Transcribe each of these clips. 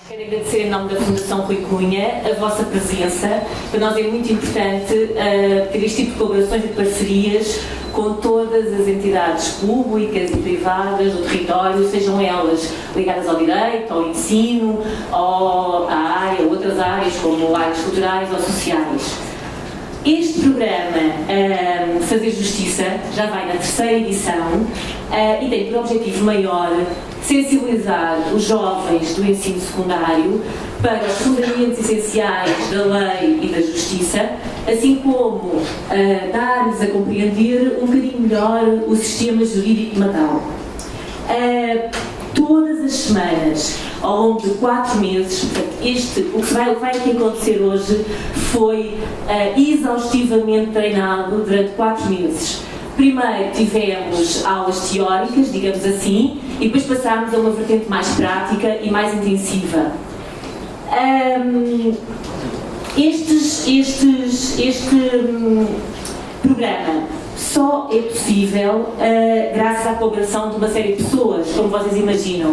Quero agradecer em nome da Fundação Rui Cunha a vossa presença. Para nós é muito importante ter este tipo de colaborações e de parcerias com todas as entidades públicas e privadas do território, sejam elas ligadas ao direito, ao ensino, à área, outras áreas como áreas culturais ou sociais. Este programa Fazer Justiça já vai na 3ª edição e tem por objetivo maior sensibilizar os jovens do ensino secundário para os fundamentos essenciais da lei e da justiça, assim como dar-lhes a compreender um bocadinho melhor o sistema jurídico de Macau. Todas as semanas, ao longo de 4 meses, portanto, o que vai aqui acontecer hoje foi exaustivamente treinado durante 4 meses. Primeiro tivemos aulas teóricas, digamos assim, e depois passámos a uma vertente mais prática e mais intensiva. Este programa só é possível graças à colaboração de uma série de pessoas, como vocês imaginam.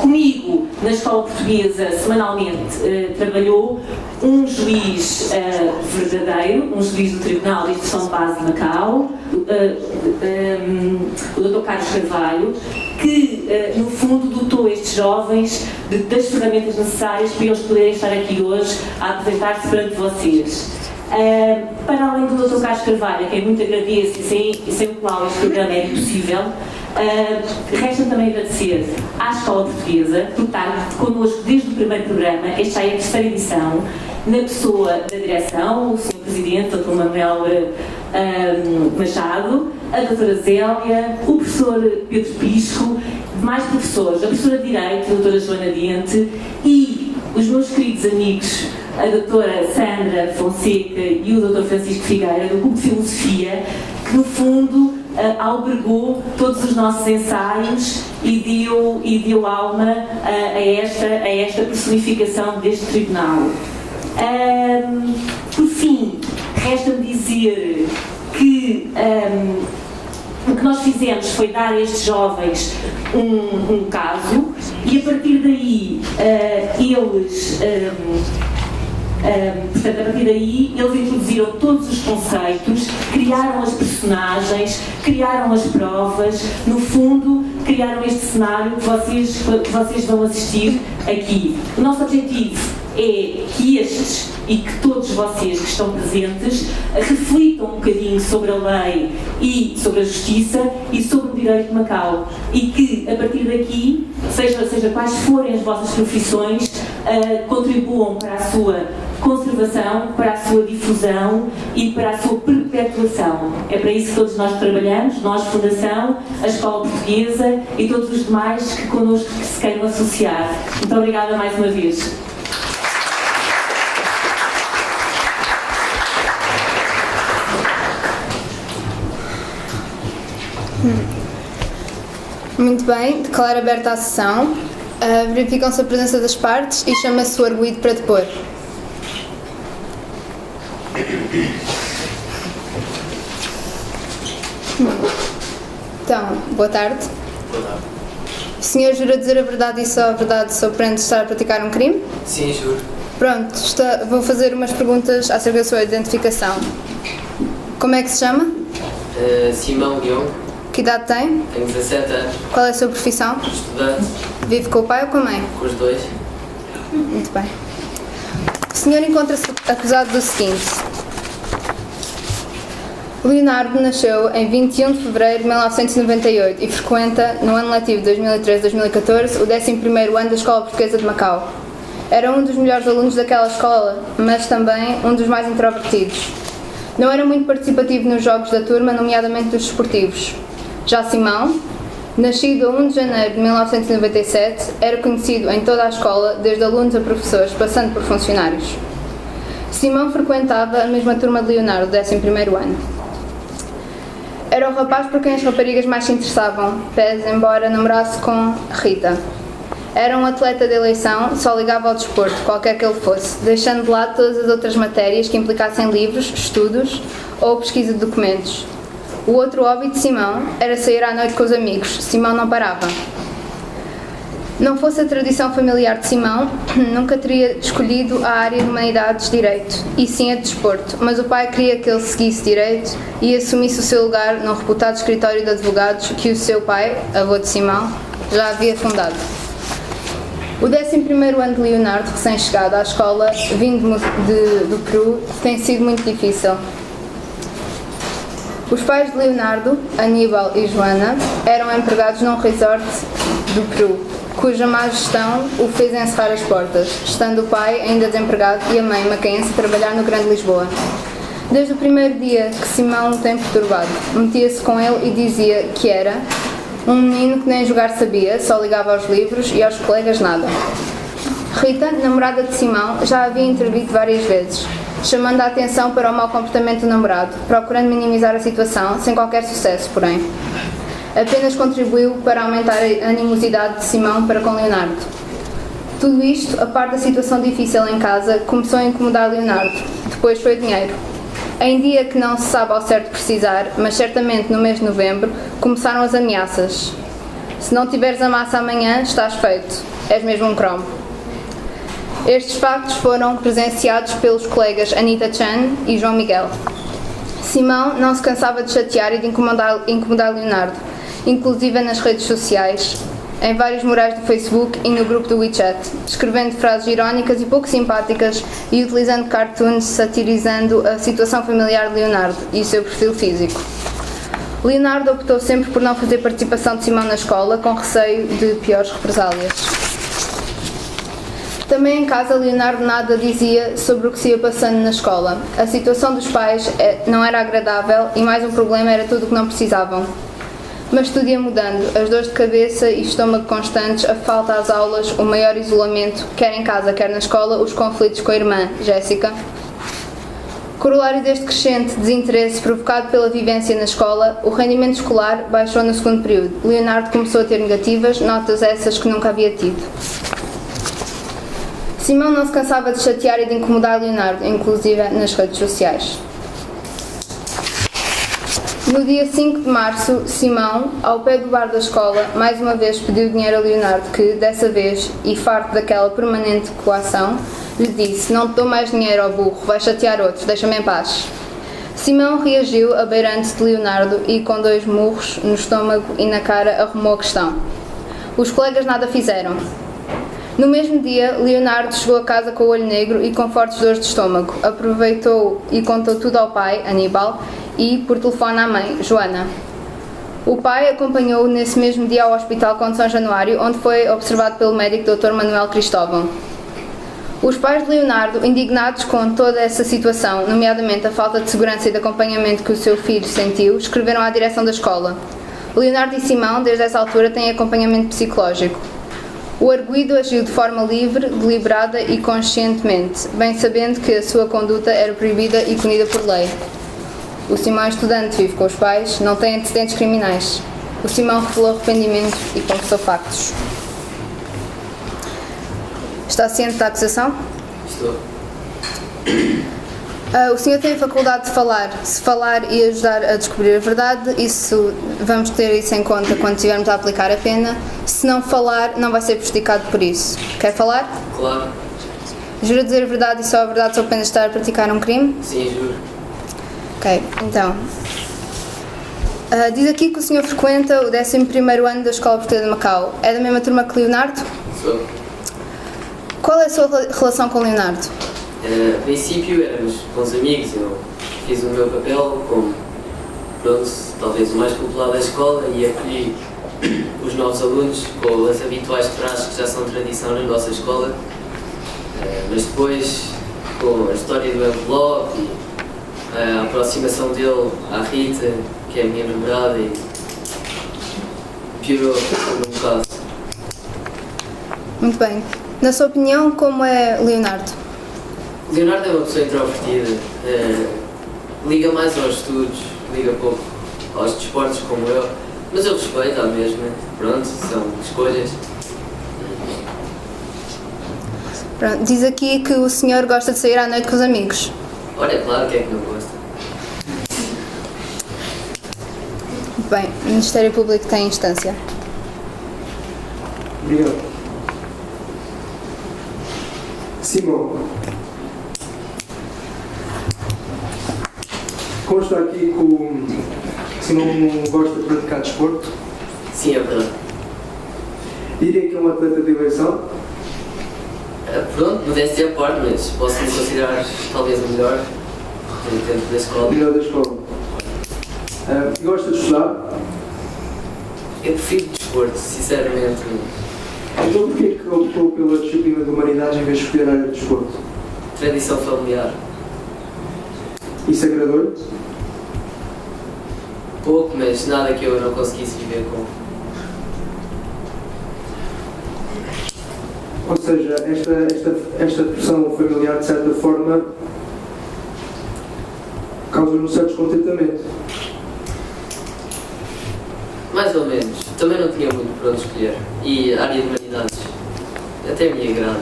Comigo, na Escola Portuguesa, semanalmente trabalhou um juiz verdadeiro, um juiz do Tribunal de Instrução de Base de Macau, o Dr. Carlos Carvalho, que, no fundo, dotou estes jovens das ferramentas necessárias para eles poderem estar aqui hoje a apresentar-se perante vocês. Para além do Dr. Carlos Carvalho, a quem muito agradeço e sem o qual este programa é impossível, resta também agradecer à Escola Portuguesa por estar connosco desde o primeiro programa. Esta já é a 3ª edição, na pessoa da direção, o Sr. Presidente, Dr. Manuel Machado, a Dra. Zélia, o Professor Pedro Pisco, demais professores, a Professora de Direito, a Dra. Joana Diente e os meus queridos amigos, a Dra. Sandra Fonseca e o Dr. Francisco Figueira, do Clube de Filosofia, que no fundo albergou todos os nossos ensaios e deu alma a esta personificação deste tribunal. Por fim, resta-me dizer que o que nós fizemos foi dar a estes jovens um caso e a partir daí eles introduziram todos os conceitos, criaram as personagens, criaram as provas, no fundo, criaram este cenário que vocês vão assistir aqui. O nosso objetivo é que estes e que todos vocês que estão presentes reflitam um bocadinho sobre a lei e sobre a justiça e sobre o direito de Macau e que, a partir daqui, seja quais forem as vossas profissões, contribuam para a sua conservação, para a sua difusão e para a sua perpetuação. É para isso que todos nós trabalhamos, nós, Fundação, a Escola Portuguesa e todos os demais que connosco se queiram associar. Muito obrigada mais uma vez. Muito bem, declaro aberta a sessão. Verificam-se a presença das partes e chama-se o arguido para depor. Então, boa tarde. Boa tarde. O senhor jura dizer a verdade e só a verdade sobre prende estar a praticar um crime? Sim, juro. Pronto, vou fazer umas perguntas acerca da sua identificação. Como é que se chama? Simão Guion. Que idade tem? Tenho 17 anos. Qual é a sua profissão? Estudante. Vive com o pai ou com a mãe? Com os dois. Muito bem. O senhor encontra-se acusado do seguinte. Leonardo nasceu em 21 de fevereiro de 1998 e frequenta, no ano letivo 2013-2014, o 11º ano da Escola Portuguesa de Macau. Era um dos melhores alunos daquela escola, mas também um dos mais introvertidos. Não era muito participativo nos jogos da turma, nomeadamente dos desportivos. Já Simão, nascido a 1 de janeiro de 1997, era conhecido em toda a escola, desde alunos a professores, passando por funcionários. Simão frequentava a mesma turma de Leonardo, do 11º ano. Era o rapaz por quem as raparigas mais se interessavam, pese embora namorasse com Rita. Era um atleta de eleição, só ligava ao desporto, qualquer que ele fosse, deixando de lado todas as outras matérias que implicassem livros, estudos ou pesquisa de documentos. O outro hobby de Simão era sair à noite com os amigos. Simão não parava. Não fosse a tradição familiar de Simão, nunca teria escolhido a área de Humanidades Direito, e sim a de Desporto, mas o pai queria que ele seguisse Direito e assumisse o seu lugar no reputado escritório de advogados que o seu pai, avô de Simão, já havia fundado. O 11º ano de Leonardo, recém-chegado à escola, vindo do Peru, tem sido muito difícil. Os pais de Leonardo, Aníbal e Joana, eram empregados num resort do Peru, cuja má gestão o fez encerrar as portas, estando o pai ainda desempregado e a mãe maquense a trabalhar no Grande Lisboa. Desde o primeiro dia que Simão o tem perturbado, metia-se com ele e dizia que era um menino que nem jogar sabia, só ligava aos livros e aos colegas nada. Rita, namorada de Simão, já havia intervido várias vezes, chamando a atenção para o mau comportamento do namorado, procurando minimizar a situação, sem qualquer sucesso, porém. Apenas contribuiu para aumentar a animosidade de Simão para com Leonardo. Tudo isto, a par da situação difícil em casa, começou a incomodar Leonardo. Depois foi o dinheiro. Em dia que não se sabe ao certo precisar, mas certamente no mês de novembro, começaram as ameaças. Se não tiveres a massa amanhã, estás feito. És mesmo um cromo. Estes factos foram presenciados pelos colegas Anita Chan e João Miguel. Simão não se cansava de chatear e de incomodar Leonardo, inclusive nas redes sociais, em vários murais do Facebook e no grupo do WeChat, escrevendo frases irónicas e pouco simpáticas e utilizando cartoons satirizando a situação familiar de Leonardo e o seu perfil físico. Leonardo optou sempre por não fazer participação de Simão na escola, com receio de piores represálias. Também em casa, Leonardo nada dizia sobre o que se ia passando na escola. A situação dos pais não era agradável e mais um problema era tudo o que não precisavam. Mas tudo ia mudando, as dores de cabeça e estômago constantes, a falta às aulas, o maior isolamento, quer em casa, quer na escola, os conflitos com a irmã, Jéssica. Corolário deste crescente desinteresse provocado pela vivência na escola, o rendimento escolar baixou no segundo período. Leonardo começou a ter negativas, notas essas que nunca havia tido. Simão não se cansava de chatear e de incomodar Leonardo, inclusive nas redes sociais. No dia 5 de março, Simão, ao pé do bar da escola, mais uma vez pediu dinheiro a Leonardo que, dessa vez, e farto daquela permanente coação, lhe disse: "Não te dou mais dinheiro, ó burro, vais chatear outros, deixa-me em paz." Simão reagiu, abeirando-se de Leonardo e, com 2 murros no estômago e na cara, arrumou a questão. Os colegas nada fizeram. No mesmo dia, Leonardo chegou a casa com o olho negro e com fortes dores de estômago. Aproveitou e contou tudo ao pai, Aníbal, e por telefone à mãe, Joana. O pai acompanhou-o nesse mesmo dia ao Hospital Conde São Januário, onde foi observado pelo médico Dr. Manuel Cristóvão. Os pais de Leonardo, indignados com toda essa situação, nomeadamente a falta de segurança e de acompanhamento que o seu filho sentiu, escreveram à direção da escola. Leonardo e Simão, desde essa altura, têm acompanhamento psicológico. O arguido agiu de forma livre, deliberada e conscientemente, bem sabendo que a sua conduta era proibida e punida por lei. O Simão é estudante, vive com os pais, não tem antecedentes criminais. O Simão revelou arrependimento e confessou factos. Está ciente da acusação? Estou. O senhor tem a faculdade de falar. Se falar e ajudar a descobrir a verdade, isso, vamos ter isso em conta quando estivermos a aplicar a pena. Se não falar, não vai ser prejudicado por isso. Quer falar? Claro. Jura dizer a verdade e só a verdade sob pena de estar a praticar um crime? Sim, juro. Ok, então. Diz aqui que o senhor frequenta o 11º ano da Escola Portuguesa de Macau. É da mesma turma que Leonardo? Sou. Qual é a sua relação com Leonardo? A princípio éramos bons amigos, eu fiz o meu papel como, pronto, talvez o mais popular da escola e acolhi os novos alunos com as habituais praxes que já são tradição na nossa escola, mas depois, com a história do envelope e a aproximação dele à Rita, que é a minha namorada, e piorou um bocado. Muito bem. Na sua opinião, como é Leonardo? Leonardo é uma pessoa introvertida, liga mais aos estudos, liga pouco aos desportos como eu, mas eu respeito à mesma, pronto, são escolhas. Pronto, diz aqui que o senhor gosta de sair à noite com os amigos. Ora, é claro, quem é que não gosta? Muito bem, o Ministério Público tem instância. Obrigado. Simão, consta aqui que o Simão não gosta de praticar desporto. Sim, é verdade. Diria que é um atleta de eleição. Pronto, modéstia à parte, mas posso me considerar talvez o melhor dentro da escola. Melhor da escola. Gosta de estudar. Eu prefiro desporto, sinceramente. Então porquê que optou pela disciplina de humanidades em vez de escolher a área de desporto? Tradição familiar. Isso agradou-lhe? Pouco, mas nada que eu não conseguisse viver com. Ou seja, esta pressão familiar, de certa forma, causa-lhe um certo descontentamento. Mais ou menos. Também não tinha muito para onde escolher. E a área de humanidades até me agrada.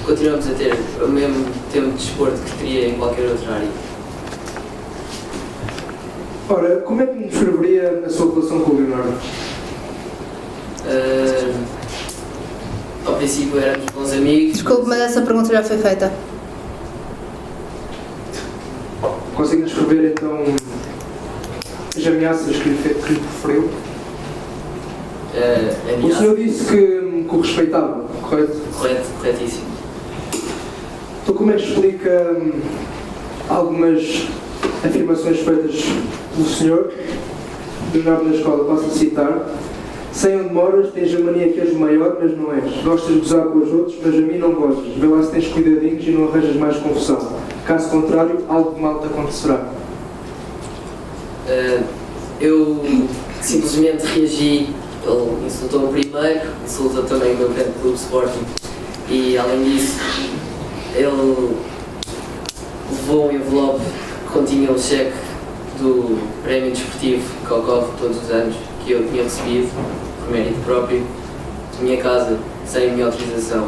Continuamos a ter o mesmo tempo de desporto que teria em qualquer outra área. Ora, como é que me descreveria a sua relação com o Leonardo? Ao princípio éramos bons amigos. Desculpe, mas essa pergunta já foi feita. Consegue descrever então as ameaças que lhe proferiu? O Ameaça. senhor disse que o respeitava, correto? Corretíssimo. Então como é que explica algumas afirmações feitas pelo senhor, Leonardo na escola, posso citar: sei onde moras, tens a mania que és o maior, mas não és. Gostas de gozar com os outros, mas a mim não gostas. Vê lá se tens cuidadinhos e não arranjas mais confusão. Caso contrário, algo de mal te acontecerá. Eu simplesmente reagi. Ele insultou-me primeiro, insultou também o meu grande clube Sporting. E além disso, ele levou um envelope que continha o cheque do prémio desportivo que ocorre todos os anos, que eu tinha recebido por mérito próprio, de minha casa, sem a minha autorização.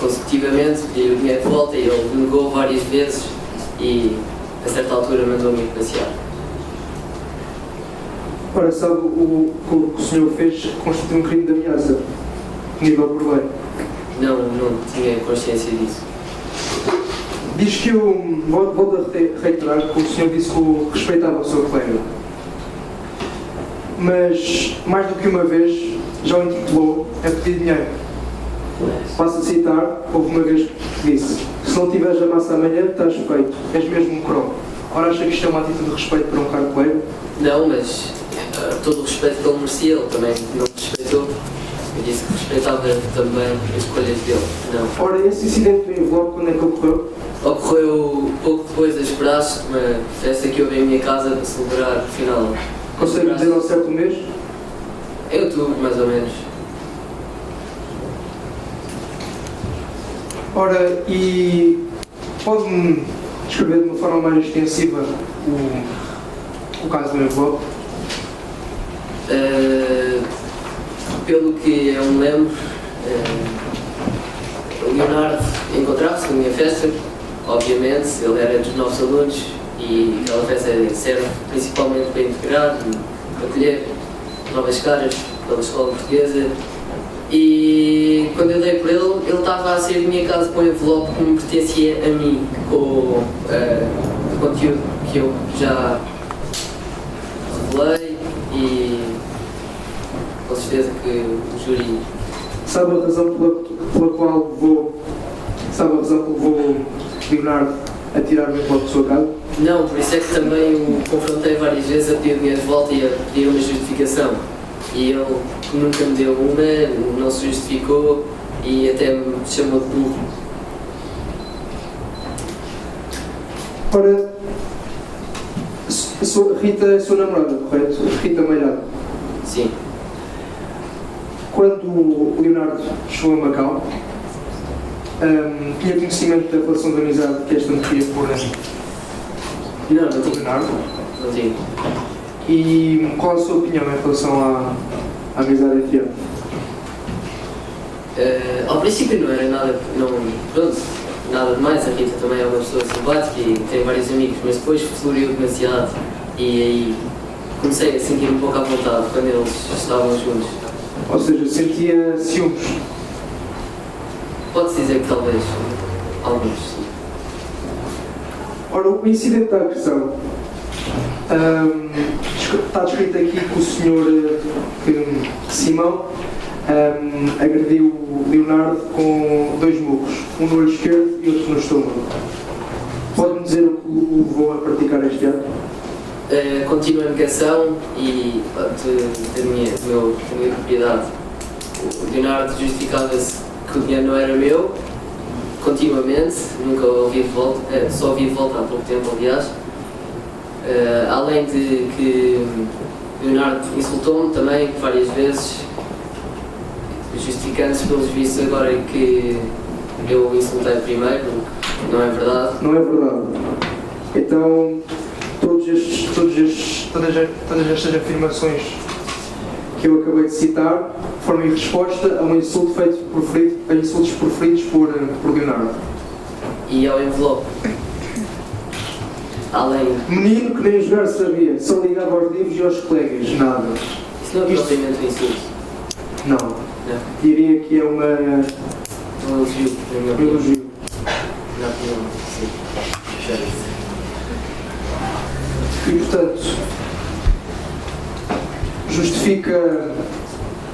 Consecutivamente pedi o dinheiro de volta e ele negou várias vezes e a certa altura mandou-me passear. Ora, sabe o que o senhor fez constitui um crime de ameaça, nível por lei. Não tinha consciência disso. Diz que volto a reiterar que o senhor disse que respeitava o seu colega. Mas, mais do que uma vez, já o intitulou a pedir dinheiro. Passo a citar, houve uma vez que disse: se não tiveres a massa amanhã, estás feito, és mesmo um cromo. Ora, acha que isto é uma atitude de respeito para um caro colega? Não, mas todo o respeito que ele merecia, ele também não me respeitou. Eu disse que respeitava também as escolhas dele. Não. Ora, esse incidente do envelope, quando é que ocorreu? Ocorreu pouco depois das praças, uma festa que houve em minha casa para celebrar o final. Consegue dizer ao certo mês? Em outubro, mais ou menos. Ora, e pode-me descrever de uma forma mais extensiva o caso do envelope? Pelo que eu me lembro, o Leonardo encontrava-se na minha festa, obviamente, ele era dos novos alunos e aquela festa serve principalmente para integrar, para acolher novas caras pela escola portuguesa. E quando eu dei por ele estava a sair de minha casa com um envelope que me pertencia a mim, com o conteúdo que eu já revelei e com certeza que o júri... Sabe a razão pela qual levou Leonardo a tirar o envelope de sua casa? Não, por isso é que também o confrontei várias vezes a pedir dinheiro de volta e a pedir uma justificação. E ele nunca me deu uma, não se justificou e até me chamou de burro. Ora, Rita é a sua namorada, correto? Rita Meirado. Sim. Quando o Leonardo chegou a Macau, tinha conhecimento da relação de amizade que esta nutria por Não tinha. Leonardo? Não tinha. E qual a sua opinião em relação à amizade entre eles? Ao princípio não era nada, pronto, nada demais, a Rita também é uma pessoa simpática e tem vários amigos, mas depois floriu demasiado e aí comecei a sentir um pouco à vontade quando eles estavam juntos. Ou seja, sentia ciúmes? Pode-se dizer que talvez alguns sim. Ora, o incidente da agressão está descrito aqui que o senhor Simão agrediu o Leonardo com 2 murros, um no olho esquerdo e outro no estômago. Pode-me dizer o que o levou a praticar este ato? Continuo a negação e da minha propriedade. O Leonardo justificava-se que o dinheiro não era meu, continuamente, nunca ouvi de volta, só ouvi de volta há pouco tempo, aliás. Além de que Leonardo insultou-me também várias vezes, justificando-se pelos vistos agora que eu insultei primeiro, não é verdade. Não é verdade. Então, todas estas afirmações que eu acabei de citar foram em resposta a um insulto a insultos proferidos por Leonardo. E ao envelope. Além. Menino que nem jogar sabia, só ligava aos livros e aos colegas, nada. Isso não é propriamente um insulto. Não. Não. Diria que é uma... Um elogio, na minha um opinião. elogio. Na opinião, sim. E, portanto,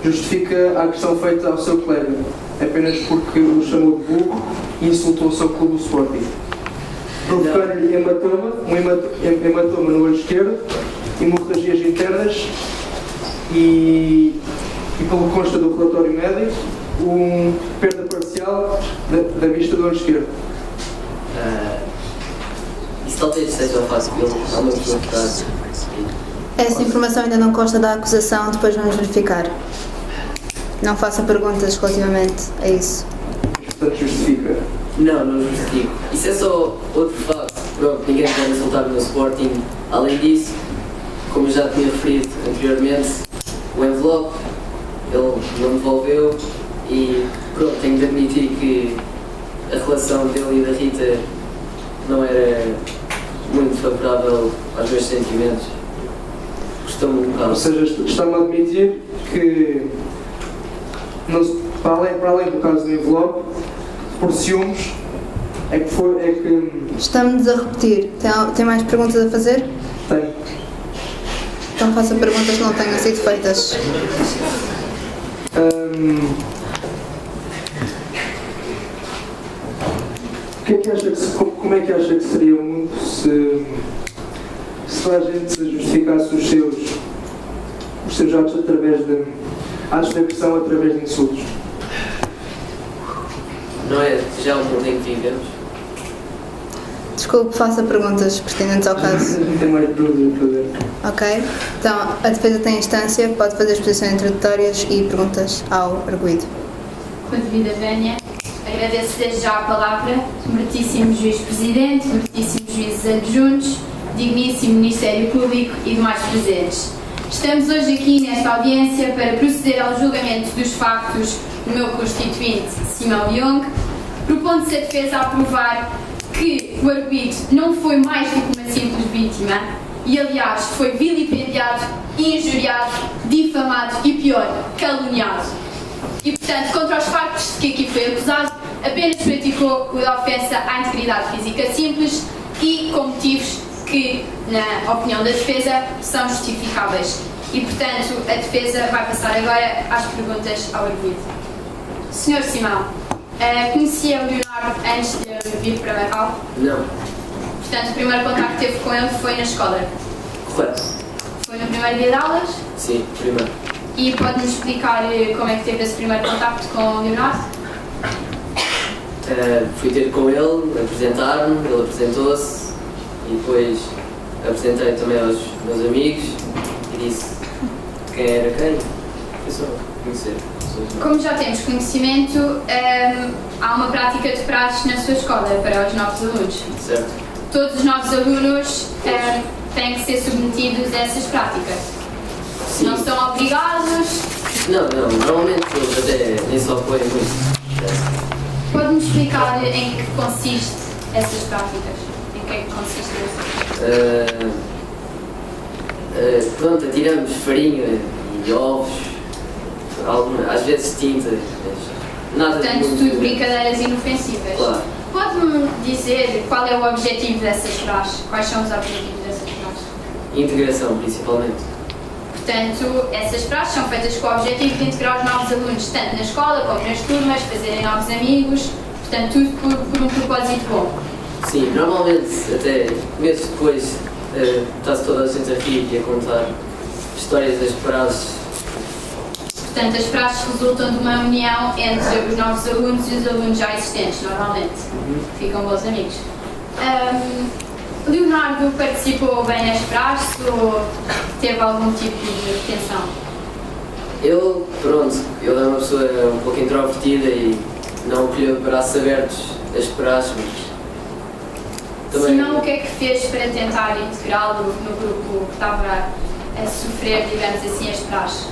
justifica a agressão feita ao seu colega, apenas porque o chamou de burro e insultou o seu clube, o Sporting. Provocando-lhe hematoma no olho esquerdo, hemorragias internas e pelo que consta do relatório médico, perda parcial da vista do olho esquerdo. Isso talvez seja fácil, há uma pessoa que está. Essa informação ainda não consta da acusação, depois vamos verificar. Não faça perguntas relativamente a isso. Portanto, justifica. Não justifico. Isso é só outro facto. Pronto, ninguém pode insultar no Sporting. Além disso, como eu já tinha referido anteriormente, o envelope ele não devolveu e pronto, tenho de admitir que a relação dele e da Rita não era muito favorável aos meus sentimentos. Gostou-me um bocado. Ou seja, está-me a admitir que, para além do caso do envelope, por ciúmes, é que Estamos a repetir. Tem mais perguntas a fazer? tem. Então faça perguntas que não tenham sido feitas. Como é que acha que seria o mundo se toda a gente justificasse os seus atos atos de agressão através de insultos? Não é já o mundo em que vivemos? Desculpe, faça perguntas pertinentes ao caso. Tem mais perguntas a fazer. Ok? Então, a defesa tem instância, pode fazer exposições introdutórias e perguntas ao arguido. Com a devida vénia, agradeço desde já a palavra, meritíssimo juiz presidente, meritíssimos juízes adjuntos, digníssimo Ministério Público e demais presentes. Estamos hoje aqui nesta audiência para proceder ao julgamento dos factos do meu constituinte, Simão Young, propondo-se a defesa a provar que o arguido não foi mais do que uma simples vítima e, aliás, foi vilipendiado, injuriado, difamado e, pior, caluniado. E, portanto, contra os factos de que aqui foi acusado, apenas praticou o da ofensa à integridade física simples e com motivos que, na opinião da defesa, são justificáveis. E, portanto, a defesa vai passar agora às perguntas ao arguido. Sr. Simão, conhecia o Leonardo antes de vir para Macau? Não. Portanto, o primeiro contacto que teve com ele foi na escola? Correto. Foi no primeiro dia de aulas? Sim, primeiro. E pode-nos explicar como é que teve esse primeiro contacto com o Leonardo? Fui ter com ele, apresentar-me, ele apresentou-se e depois apresentei também aos meus amigos e disse quem era quem. Foi só conhecer pessoas. Como já temos conhecimento, há uma prática de praxes na sua escola para os novos alunos. Certo? Todos os novos alunos têm que ser submetidos a essas práticas. Sim. Não são obrigados. Não, normalmente eles até nem se apoiam muito. Pode-me explicar em que consiste essas práticas? Em que é que consiste isso? Pronto, atiramos farinha e ovos, às vezes tinta, nada de Portanto, muito tudo violento. brincadeiras inofensivas. Claro. Pode-me dizer qual é o objetivo dessas frases? Quais são os objetivos dessas frases? Integração, principalmente. Portanto, essas frases são feitas com o objetivo de integrar os novos alunos, tanto na escola como nas turmas, fazerem novos amigos, portanto, tudo por um propósito bom. Sim, normalmente, até meses depois, está-se toda a gente a rir e a contar histórias das frases. Portanto, as frases resultam de uma união entre os novos alunos e os alunos já existentes, normalmente. Ficam bons amigos. Leonardo participou bem nas frases ou teve algum tipo de retenção? Ele, pronto, ele é uma pessoa um pouco introvertida e não acolheu de braços abertos as frases, mas Se também... não, o que é que fez para tentar integrá-lo no grupo que estava a sofrer, digamos assim, as frases?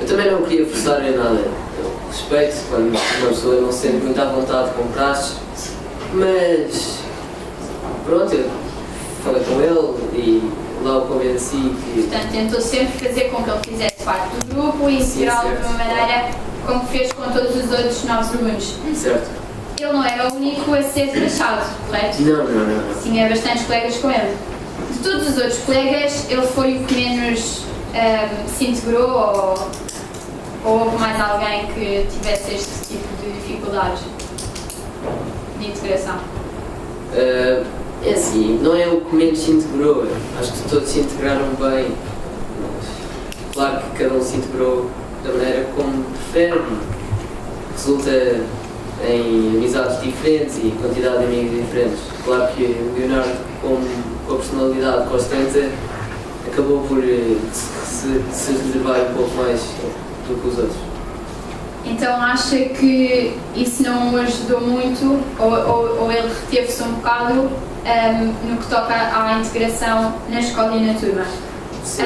Eu também não queria forçar em nada. Eu respeito quando uma pessoa não se sente muito à vontade com frases, mas pronto, eu falei com ele e lá o convenci que... Portanto, tentou sempre fazer com que ele fizesse parte do grupo e integrá-lo de uma maneira como fez com todos os outros novos alunos. Certo. Ele não era o único a ser despachado, correto? Não. Tinha bastantes colegas com ele. De todos os outros colegas, ele foi o que menos se integrou ou houve mais alguém que tivesse este tipo de dificuldades de integração? É assim, não é o que menos se integrou. Acho que todos se integraram bem. Mas, claro que cada um se integrou da maneira como prefere. Resulta em amizades diferentes e quantidade de amigos diferentes. Claro que o Leonardo, com a personalidade constante, acabou por se reservar um pouco mais do que os outros. Então acha que isso não o ajudou muito ou ele reteve-se um bocado no que toca à integração na escola e na turma? Sim.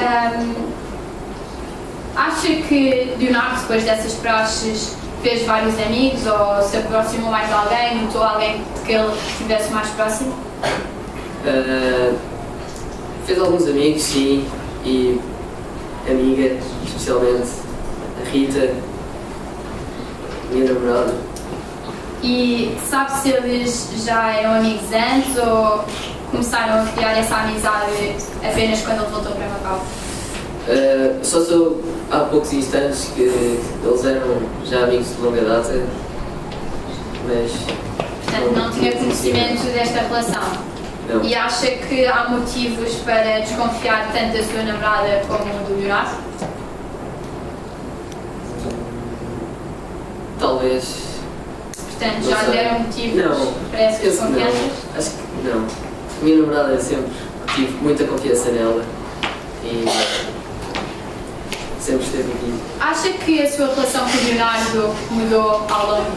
Acha que Leonardo, depois dessas praxes, fez vários amigos ou se aproximou mais de alguém, notou alguém de que ele estivesse mais próximo? Fez alguns amigos, sim, e amiga, especialmente a Rita, minha namorada. E sabe se eles já eram amigos antes ou começaram a criar essa amizade apenas quando ele voltou para Macau? Só soube há poucos instantes que eles eram já amigos de longa data, mas... Portanto, não tinha conhecimento desta relação. Não. E acha que há motivos para desconfiar tanto da sua namorada como do Leonardo? Talvez... Portanto, Não já sei. deram motivos Não, para essas penso que desconfianças? não. Acho que não. A minha namorada sempre tive muita confiança nela e sempre esteve aqui. Acha que a sua relação com o Leonardo mudou ao longo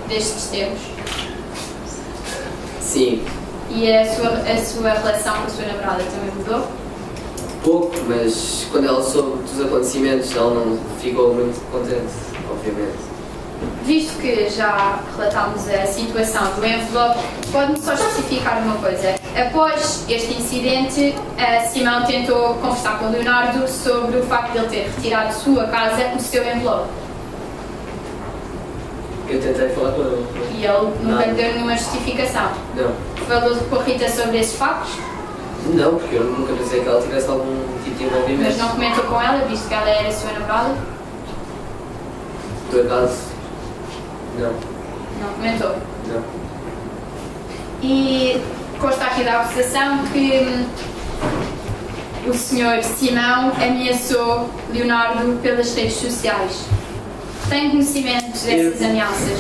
destes tempos? Sim, E a sua relação com a sua namorada também mudou? pouco, mas quando ela soube dos acontecimentos ela não ficou muito contente, obviamente. Visto que já relatámos a situação do envelope, pode-me só especificar uma coisa. Após este incidente, a Simão tentou conversar com o Leonardo sobre o facto de ele ter retirado de sua casa o seu envelope. Eu tentei falar com ele. E ele nunca Nada. lhe deu nenhuma justificação. Não. Falou com a Rita sobre esses factos, Não, porque eu nunca pensei que ela tivesse algum tipo de envolvimento. mas não comentou com ela, visto que ela era a sua namorada. Por acaso, não. Não comentou. Não. E consta aqui da acusação que o Sr. Simão ameaçou Leonardo pelas redes sociais. Tem conhecimento dessas ameaças?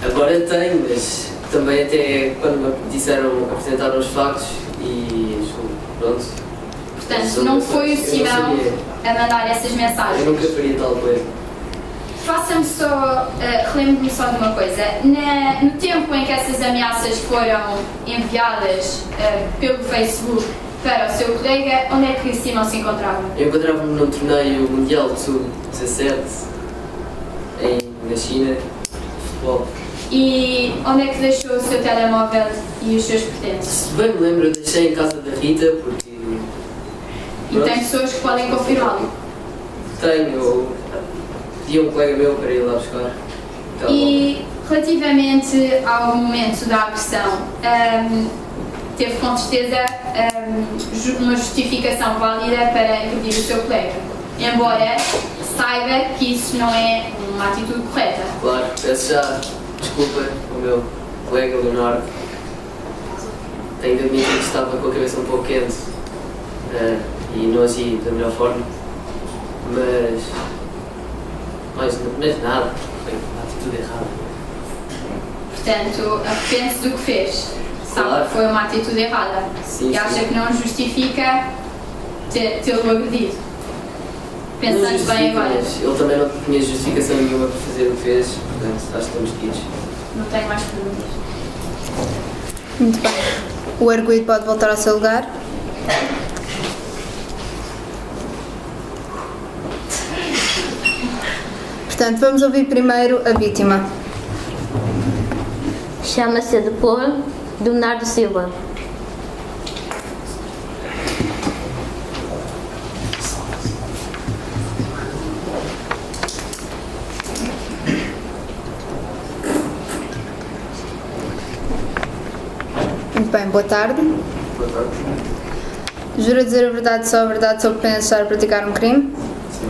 Agora tenho, mas também até quando me disseram, apresentaram os factos e pronto. Portanto, não foi o Eu não Simão sabia. a mandar essas Eu mensagens. nunca faria tal coisa. Faça-me só, relembro-me só de uma coisa. No tempo em que essas ameaças foram enviadas pelo Facebook para o seu colega, onde é que Simão se encontrava? Eu encontrava-me num torneio mundial de sub-17 na China, de futebol. E onde é que deixou o seu telemóvel e os seus pertences? Se bem me lembro, eu deixei em casa da Rita porque... E tem pessoas que podem confirmá-lo. Tenho, pedi a um colega meu para ir lá buscar. E relativamente ao momento da agressão, teve com certeza uma justificação válida para agredir o seu colega, embora saiba que isso não é uma atitude correta. Claro, peço já desculpa ao meu colega Leonardo. Tenho de admitir que estava com a cabeça um pouco quente e não agi da melhor forma, mas nada, foi uma atitude errada. Portanto, arrepende-se do que fez. Sabe Claro. que foi uma atitude errada. Sim, E acha sim. que não justifica tê-lo agredido. Pensando bem justifica, agora. mas ele também não tinha justificação nenhuma para fazer o que fez, portanto acho que estamos quites. Não tenho mais perguntas. Muito bem. O arguido pode voltar ao seu lugar. Portanto, vamos ouvir primeiro a vítima. Chama-se Depor Leonardo Silva. Muito bem, boa tarde. Boa tarde. Jura dizer a verdade, só a verdade sobre apenas estar a praticar um crime? Sim.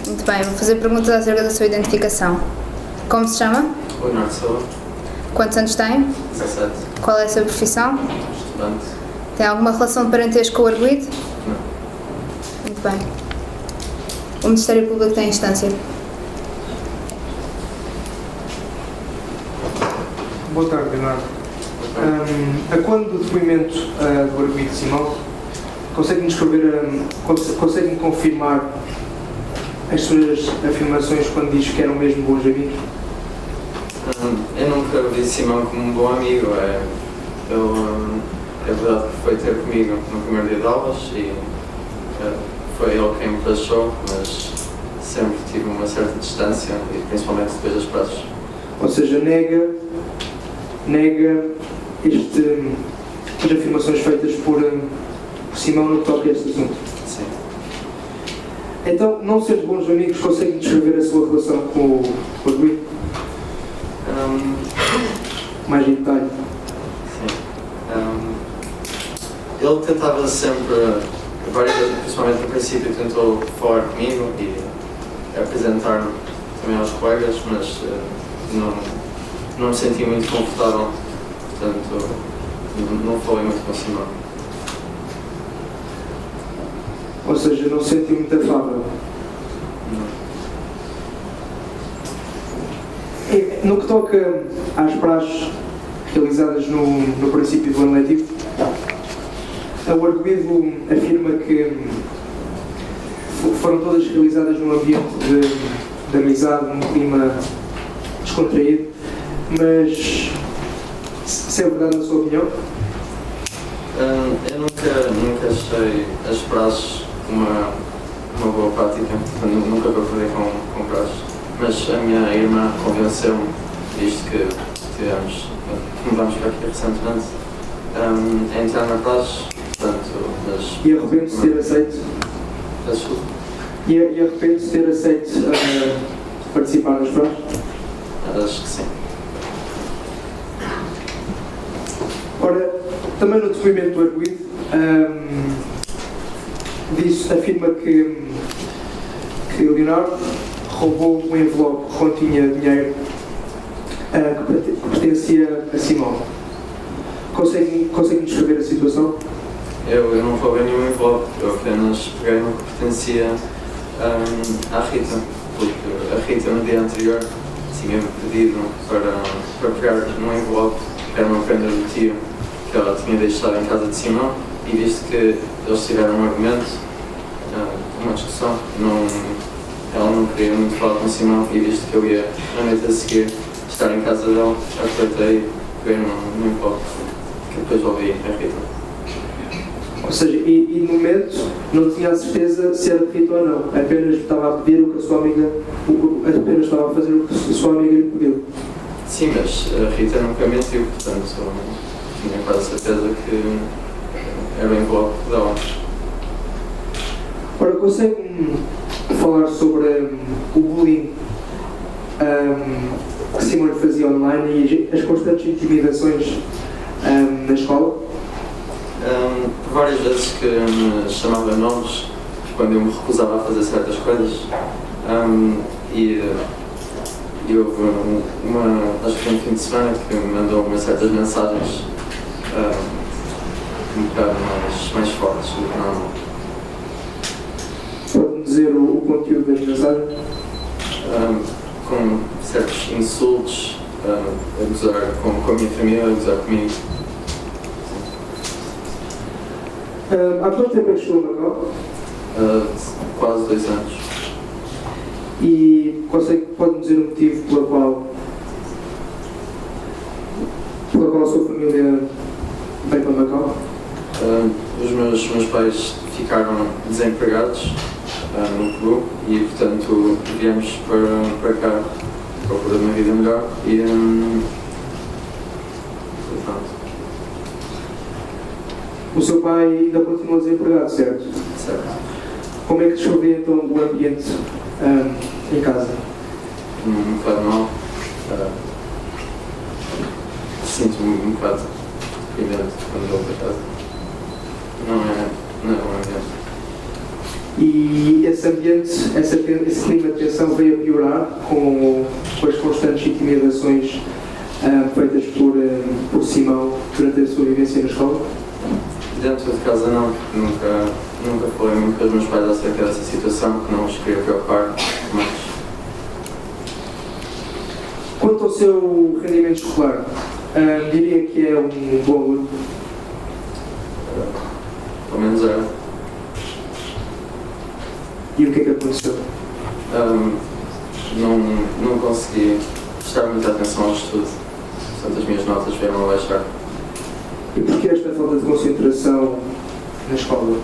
Muito bem, vou fazer perguntas acerca da sua identificação. Como se chama? Leonardo Silva, Quantos anos tem? 17, Qual é a sua profissão? estudante. Tem alguma relação de parentesco com o arguido? Não. Muito bem. O Ministério Público tem instância. Boa tarde, Leonardo. A quando do depoimento do arguido Simão, consegue-me descrever, consegue-me confirmar as suas afirmações quando diz que eram mesmo bons amigos? Eu nunca vi Simão como um bom amigo. Ele, é verdade que foi ter comigo no primeiro dia de aulas e foi ele quem me deixou, mas sempre tive uma certa distância, e principalmente depois das prazes. Ou seja, nega as afirmações feitas por Simão no que toca a este assunto. Sim. Então, não sendo bons amigos, consegue descrever a sua relação com o arguido? Mais em detalhe. Sim. Ele tentava sempre, várias vezes, principalmente no princípio, tentou falar comigo e apresentar-me também aos colegas, mas não me senti muito confortável, portanto não falei muito com o Simão. Ou seja, não se sentiu muito afável. Não. No que toca às praxes realizadas no princípio do ano letivo, o arguido afirma que foram todas realizadas num ambiente de amizade, num clima descontraído, mas se é verdade na sua opinião? Eu nunca achei as praxes uma boa prática, nunca concordei com praxes, mas a minha irmã convenceu-me, visto que mudamos para aqui recentemente, a entrar na praxe, portanto, mas... E arrepende-se de ter aceito? Desculpa. E arrepende-se de ter aceito participar nas praxes? Acho que sim. Ora, também no depoimento do arguido, afirma que Leonardo roubou um envelope que continha dinheiro que pertencia a Simão. Consegue-me descrever a situação? Eu não roubei nenhum envelope, eu apenas peguei no que pertencia à Rita, porque a Rita no dia anterior tinha-me pedido para pegar num envelope, era uma prenda do tio, que ela tinha deixado em casa de Simão, e visto que eles tiveram um argumento, uma discussão, ela não queria muito falar com Simão, e visto que eu ia na noite a seguir estar em casa dela, aproveitei e peguei num envelope, que depois ouvi a Rita. Ou seja, e no momento não tinha a certeza se era Rita ou não, apenas estava a pedir o que a sua amiga, apenas estava a fazer o que a sua amiga lhe pediu. Sim, mas a Rita nunca mentiu, portanto tinha quase certeza que era o envelope dela. Ora, consegue-me falar sobre o bullying que Simão lhe fazia online e as constantes intimidações na escola? Por várias vezes que me chamava nomes quando eu me recusava a fazer certas coisas. E houve acho que foi um fim de semana que me mandou umas certas mensagens um bocado mais fortes do que normal. Pode-me dizer o conteúdo das mensagens? Com certos insultos, a gozar com a minha família, a gozar comigo. Há quanto tempo é que chegou a Macau? Quase 2 anos. E pode-me dizer o motivo pela qual a sua família veio para Macau? Os meus pais ficaram desempregados no Peru e, portanto, viemos para cá procurar uma vida melhor e pronto. O seu pai ainda continua desempregado, certo? Certo. Como é que descrevia então o ambiente em casa? Um bocado mal. Sinto-me um bocado deprimente quando vou para casa. Não é um ambiente. E esse clima de tensão veio a piorar com as constantes intimidações feitas por Simão durante a sua vivência na escola? Dentro de casa não, nunca falei muito com os meus pais acerca dessa situação, que não os queria preocupar, mas... Quanto ao seu rendimento escolar, diria que é um bom aluno? Pelo menos era. E o que é que aconteceu? Não consegui prestar muita atenção ao estudo, portanto as minhas notas vieram a baixar. E porquê esta falta de concentração na escola?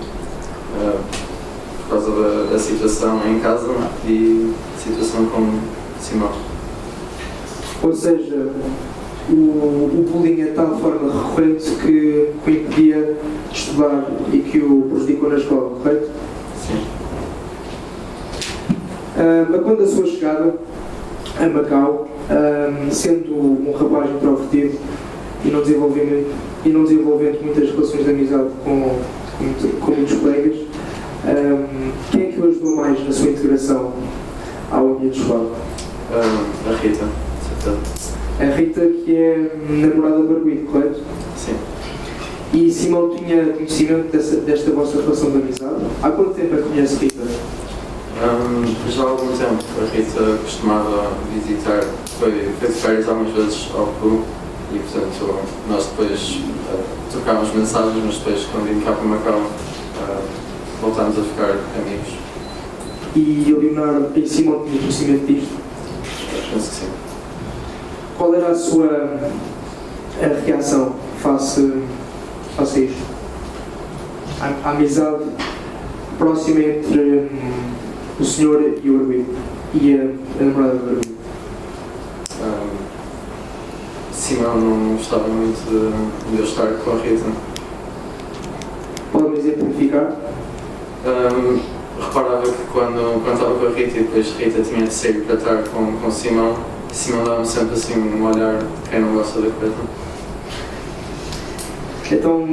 Por causa da situação em casa e situação com Simão. Ou seja, o bullying é de tal forma recorrente que o impedia de estudar e que o prejudicou na escola, correto? Sim. A quando a sua chegada a Macau, sendo um rapaz introvertido e não desenvolvendo muitas relações de amizade com muitos colegas, quem é que o ajudou mais na sua integração ao ambiente escolar? A Rita, certeza. A Rita, que é namorada do Arguido, correto? Sim. E Simão tinha conhecimento desta vossa relação de amizade? Há quanto tempo a conhece Rita? Já há algum tempo. A Rita costumava visitar, foi de férias algumas vezes ao Peru e, portanto, nós depois trocámos mensagens, mas depois, quando vim cá para Macau, voltámos a ficar amigos. E o Leonardo e Simão tinham conhecimento disto? Penso que sim. Qual era a sua reação face a isto? A amizade próxima entre o senhor e o Arguido e a namorada do Arguido? Simão não gostava muito de eu estar com a Rita. Pode-me exemplificar? Reparava que quando estava com a Rita e depois Rita tinha de sair para estar com Simão, Simão dava-me sempre assim um olhar de quem não gosta da coisa. Então,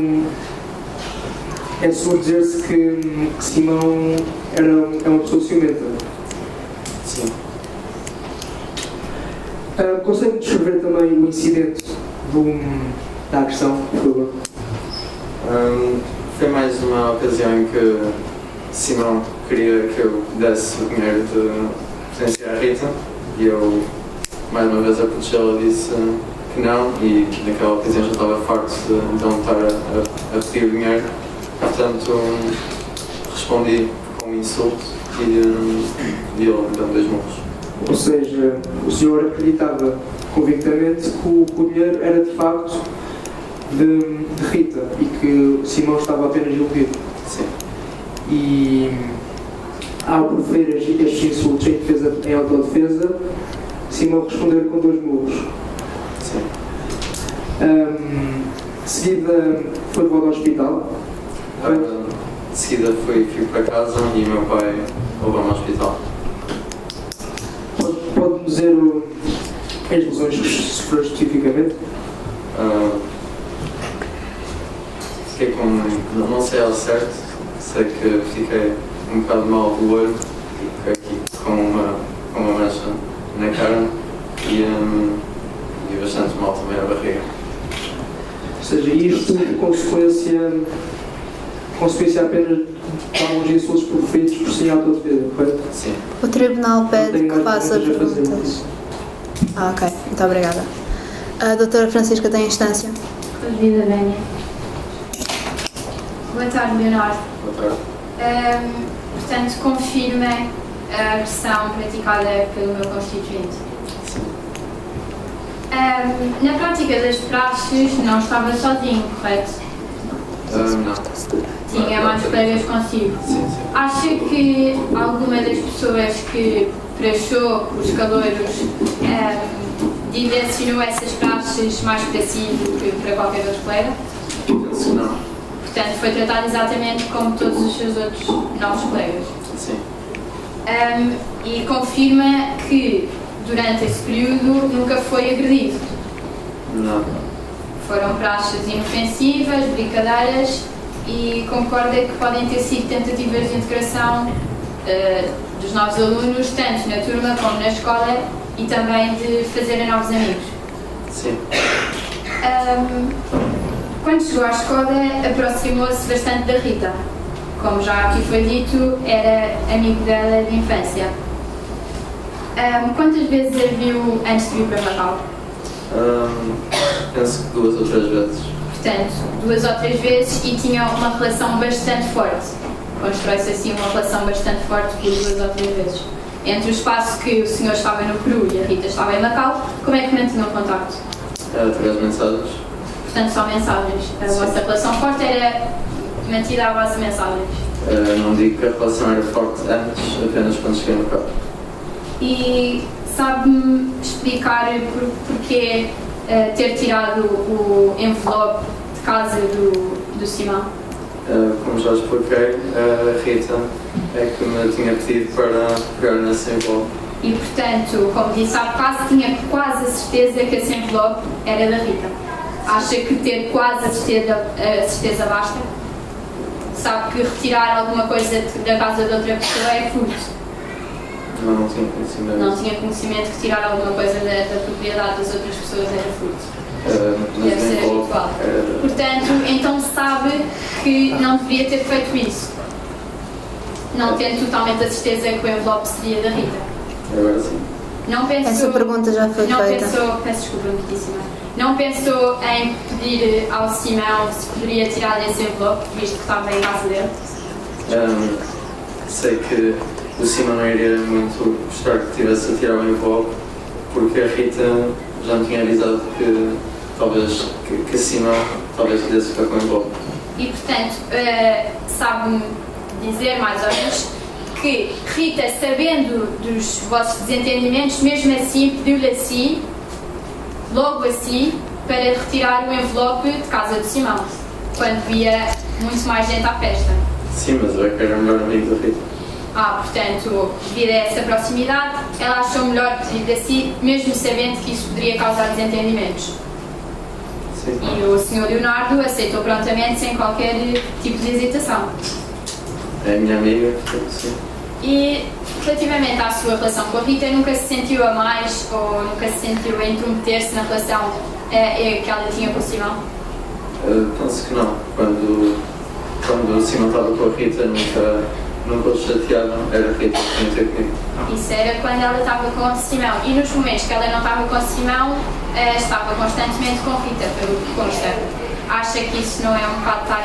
é seguro dizer-se que Simão é uma pessoa ciumenta? Sim. Consegue descrever também o incidente da agressão, por favor? Foi mais uma ocasião em que Simão queria que eu desse o dinheiro de pertencer à Rita e eu, mais uma vez, a protegê-la disse que não e naquela ocasião já estava farto de não estar a pedir o dinheiro. Portanto, respondi com um insulto e ele deu 2 murros. Ou seja, o senhor acreditava convictamente que o dinheiro era de facto de Rita e que Simão estava apenas iludido. Sim. E ao proferir estes insultos em autodefesa, Simão respondeu com 2 murros. Sim. De seguida foi levado ao hospital. De seguida fui para casa e meu pai levou-me ao hospital. Pode Pode-me dizer as lesões que sofreu especificamente? Fiquei com, não sei ao certo, sei que fiquei um bocado mal do olho e fiquei aqui com uma mancha na cara e bastante mal também na barriga. Ou seja, isto consequência apenas de alguns insultos proferidos por si à tua defesa, correto? Sim. O Tribunal Não pede tenho que mais faça perguntas a fazer. perguntas. Ok, muito obrigada. A doutora Francisca tem instância. Vida Benha. Boa tarde, Leonardo. Boa tarde. Portanto, confirma a agressão praticada pelo meu constituinte. Na prática das praxes não estava sozinho, correto? Não. Tinha mais colegas consigo. Sim. Acha que alguma das pessoas que praxou os calouros direcionou essas praxes mais para si do que para qualquer outro colega? Penso que não. Portanto, foi tratado exatamente como todos os seus outros novos colegas. Sim. E confirma que durante esse período nunca foi agredido. Não. Foram praxes inofensivas, brincadeiras e concorda que podem ter sido tentativas de integração dos novos alunos, tanto na turma como na escola, e também de fazerem novos amigos. Sim. Quando chegou à escola, aproximou-se bastante da Rita. Como já aqui foi dito, era amigo dela de infância. Quantas vezes a viu antes de vir para Macau? Penso que 2 ou 3 vezes. Portanto, 2 ou 3 vezes e tinham uma relação bastante forte. Constrói-se assim uma relação bastante forte por 2 ou 3 vezes. Entre o espaço que o senhor estava no Peru e a Rita estava em Macau, como é que mantinham o contacto? Através de mensagens. Portanto, só mensagens. A vossa relação forte era mantida à base de mensagens. Não digo que a relação era forte antes, apenas quando cheguei no carro. E sabe-me explicar porquê ter tirado o envelope de casa do Simão? Como já expliquei, a Rita é que me tinha pedido para pegar nesse envelope. E, portanto, como disse há bocado, tinha quase a certeza que esse envelope era da Rita. Acha que ter quase a certeza basta? Sabe que retirar alguma coisa da casa de outra pessoa é furto. Não tinha conhecimento. Não tinha conhecimento que tirar alguma coisa da propriedade das outras pessoas era furto. Mas Deve ser envelope habitual. era... Portanto, então sabe que não deveria ter feito isso. Não tendo totalmente a certeza que o envelope seria da Rita. Agora sim. Não pensou, Essa pergunta já foi não feita. Pensou, peço desculpa, muitíssima. Não pensou em pedir ao Simão se poderia tirar esse envelope, visto que estava em casa dele? Sei que o Simão não iria muito gostar que tivesse a tirar o envelope, porque a Rita já me tinha avisado que talvez que Simão talvez quisesse ficar com o envelope. E, portanto, sabe-me dizer, mais ou menos, que Rita, sabendo dos vossos desentendimentos, mesmo assim pediu-lhe assim, logo assim, para retirar o envelope de casa de Simão, quando via muito mais gente à festa. Sim, mas eu é que era o melhor amigo da Rita. Portanto, devido a essa proximidade, ela achou melhor pedir assim, mesmo sabendo que isso poderia causar desentendimentos. Sim. E o Sr. Leonardo aceitou prontamente, sem qualquer tipo de hesitação. É a minha amiga, portanto sim. E, relativamente à sua relação com a Rita, nunca se sentiu a mais ou nunca se sentiu a intrometer-se na relação que ela tinha com o Simão? Penso que não. Quando o Simão estava com a Rita, nunca os chateavam, era a Rita que tinha que ter comigo. Isso era quando ela estava com o Simão. E nos momentos que ela não estava com o Simão, estava constantemente com a Rita, pelo que consta. Acha que isso não é um bocado estar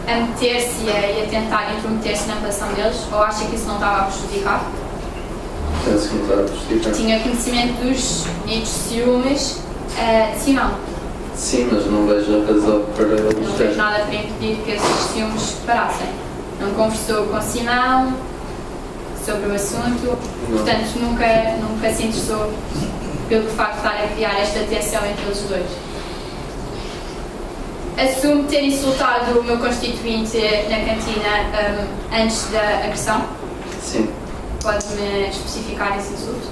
a meter-se e a tentar intrometer-se na relação deles? Ou acha que isso não estava a prejudicar? Penso que não estava a justificar. Tinha conhecimento dos ditos ciúmes de Simão. Sim, mas não vejo a razão para Não eles fez terem. nada para impedir que esses ciúmes se parassem. Não conversou com Simão sobre o assunto, portanto nunca se interessou pelo facto de estar a criar esta tensão entre os dois. Assume ter insultado o meu constituinte na cantina antes da agressão? Sim. Pode-me especificar esse insulto?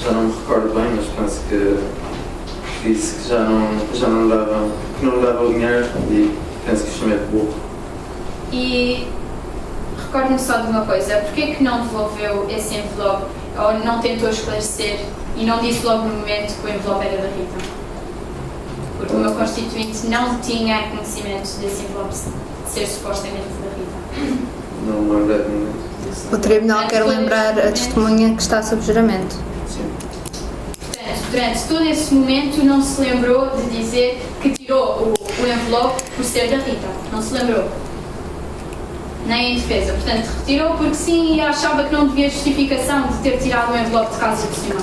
Já não me recordo bem, mas penso que disse que já não dava, que não dava o dinheiro e penso que chamei de burro. E recordo-me só de uma coisa, porquê que não devolveu esse envelope ou não tentou esclarecer e não disse logo no momento que o envelope era da Rita? Porque o meu constituinte não tinha conhecimento desse envelope ser supostamente da Rita. Não me lembrei de momento. O Tribunal quer lembrar a testemunha que está sob juramento. Sim. Portanto, durante todo esse momento não se lembrou de dizer que tirou o envelope por ser da Rita. Não se lembrou. Nem em defesa. Portanto, retirou porque sim e achava que não devia justificação de ter tirado o envelope de casa por cima.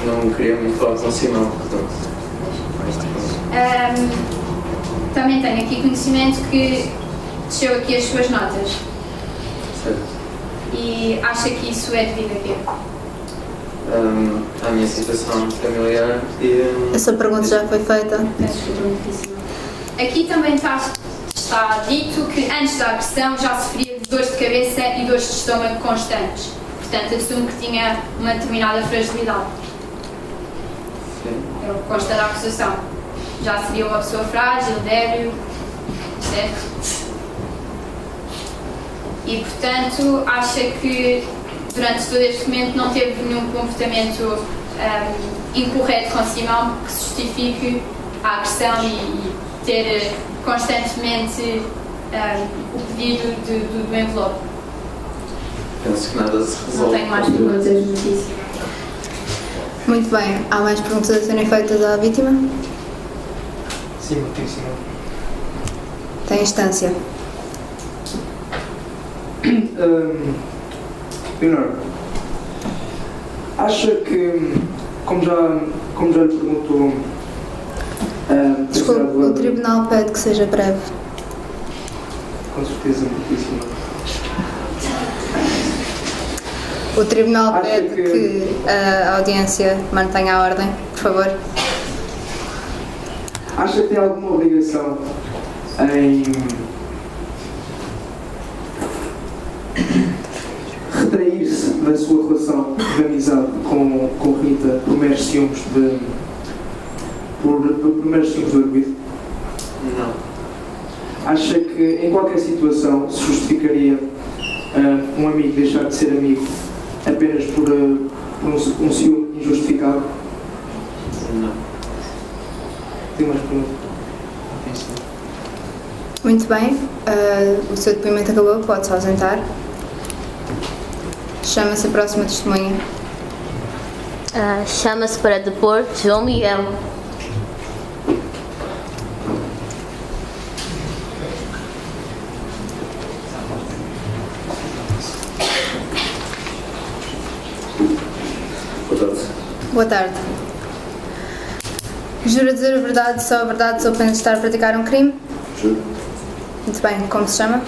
Não queria muito falar com o Simão, portanto. Também tenho aqui conhecimento que desceu aqui as suas notas. Certo. E acha que isso é devido a quê? À minha situação familiar e. Essa pergunta já foi feita. Peço desculpa, muitíssimo. Aqui também está dito que antes da agressão já sofria de dores de cabeça e dores de estômago constantes. Portanto, assumo que tinha uma determinada fragilidade. Sim. É o que consta da acusação. Já seria uma pessoa frágil, débil, certo? E, portanto, acha que durante todo este momento não teve nenhum comportamento incorreto com Simão que justifique a agressão e ter constantemente o pedido do envelope. Penso que nada se resolve. Não tenho mais perguntas, muitíssimo. Muito bem. Há mais perguntas a serem feitas à vítima? Sim, muitíssimo. Tem instância. Leonardo, acha que, como já lhe perguntou, Desculpe, o Tribunal pede que seja breve. com certeza, muitíssimo. O Tribunal Acha pede que a audiência mantenha a ordem, por favor. Acha que tem alguma obrigação em retrair-se da sua relação de amizade com Rita por meros ciúmes por meros ciúmes do arguido? Não. Acha que em qualquer situação se justificaria um amigo deixar de ser amigo apenas por um ciúme injustificado? Não. Tem mais perguntas? Muito bem. O seu depoimento acabou, pode-se ausentar. Chama-se a próxima testemunha. Chama-se para depor João Miguel. Boa tarde. Boa tarde. Jura dizer a verdade, só a verdade, sob pena de estar a praticar um crime? Juro. Muito bem. Como se chama?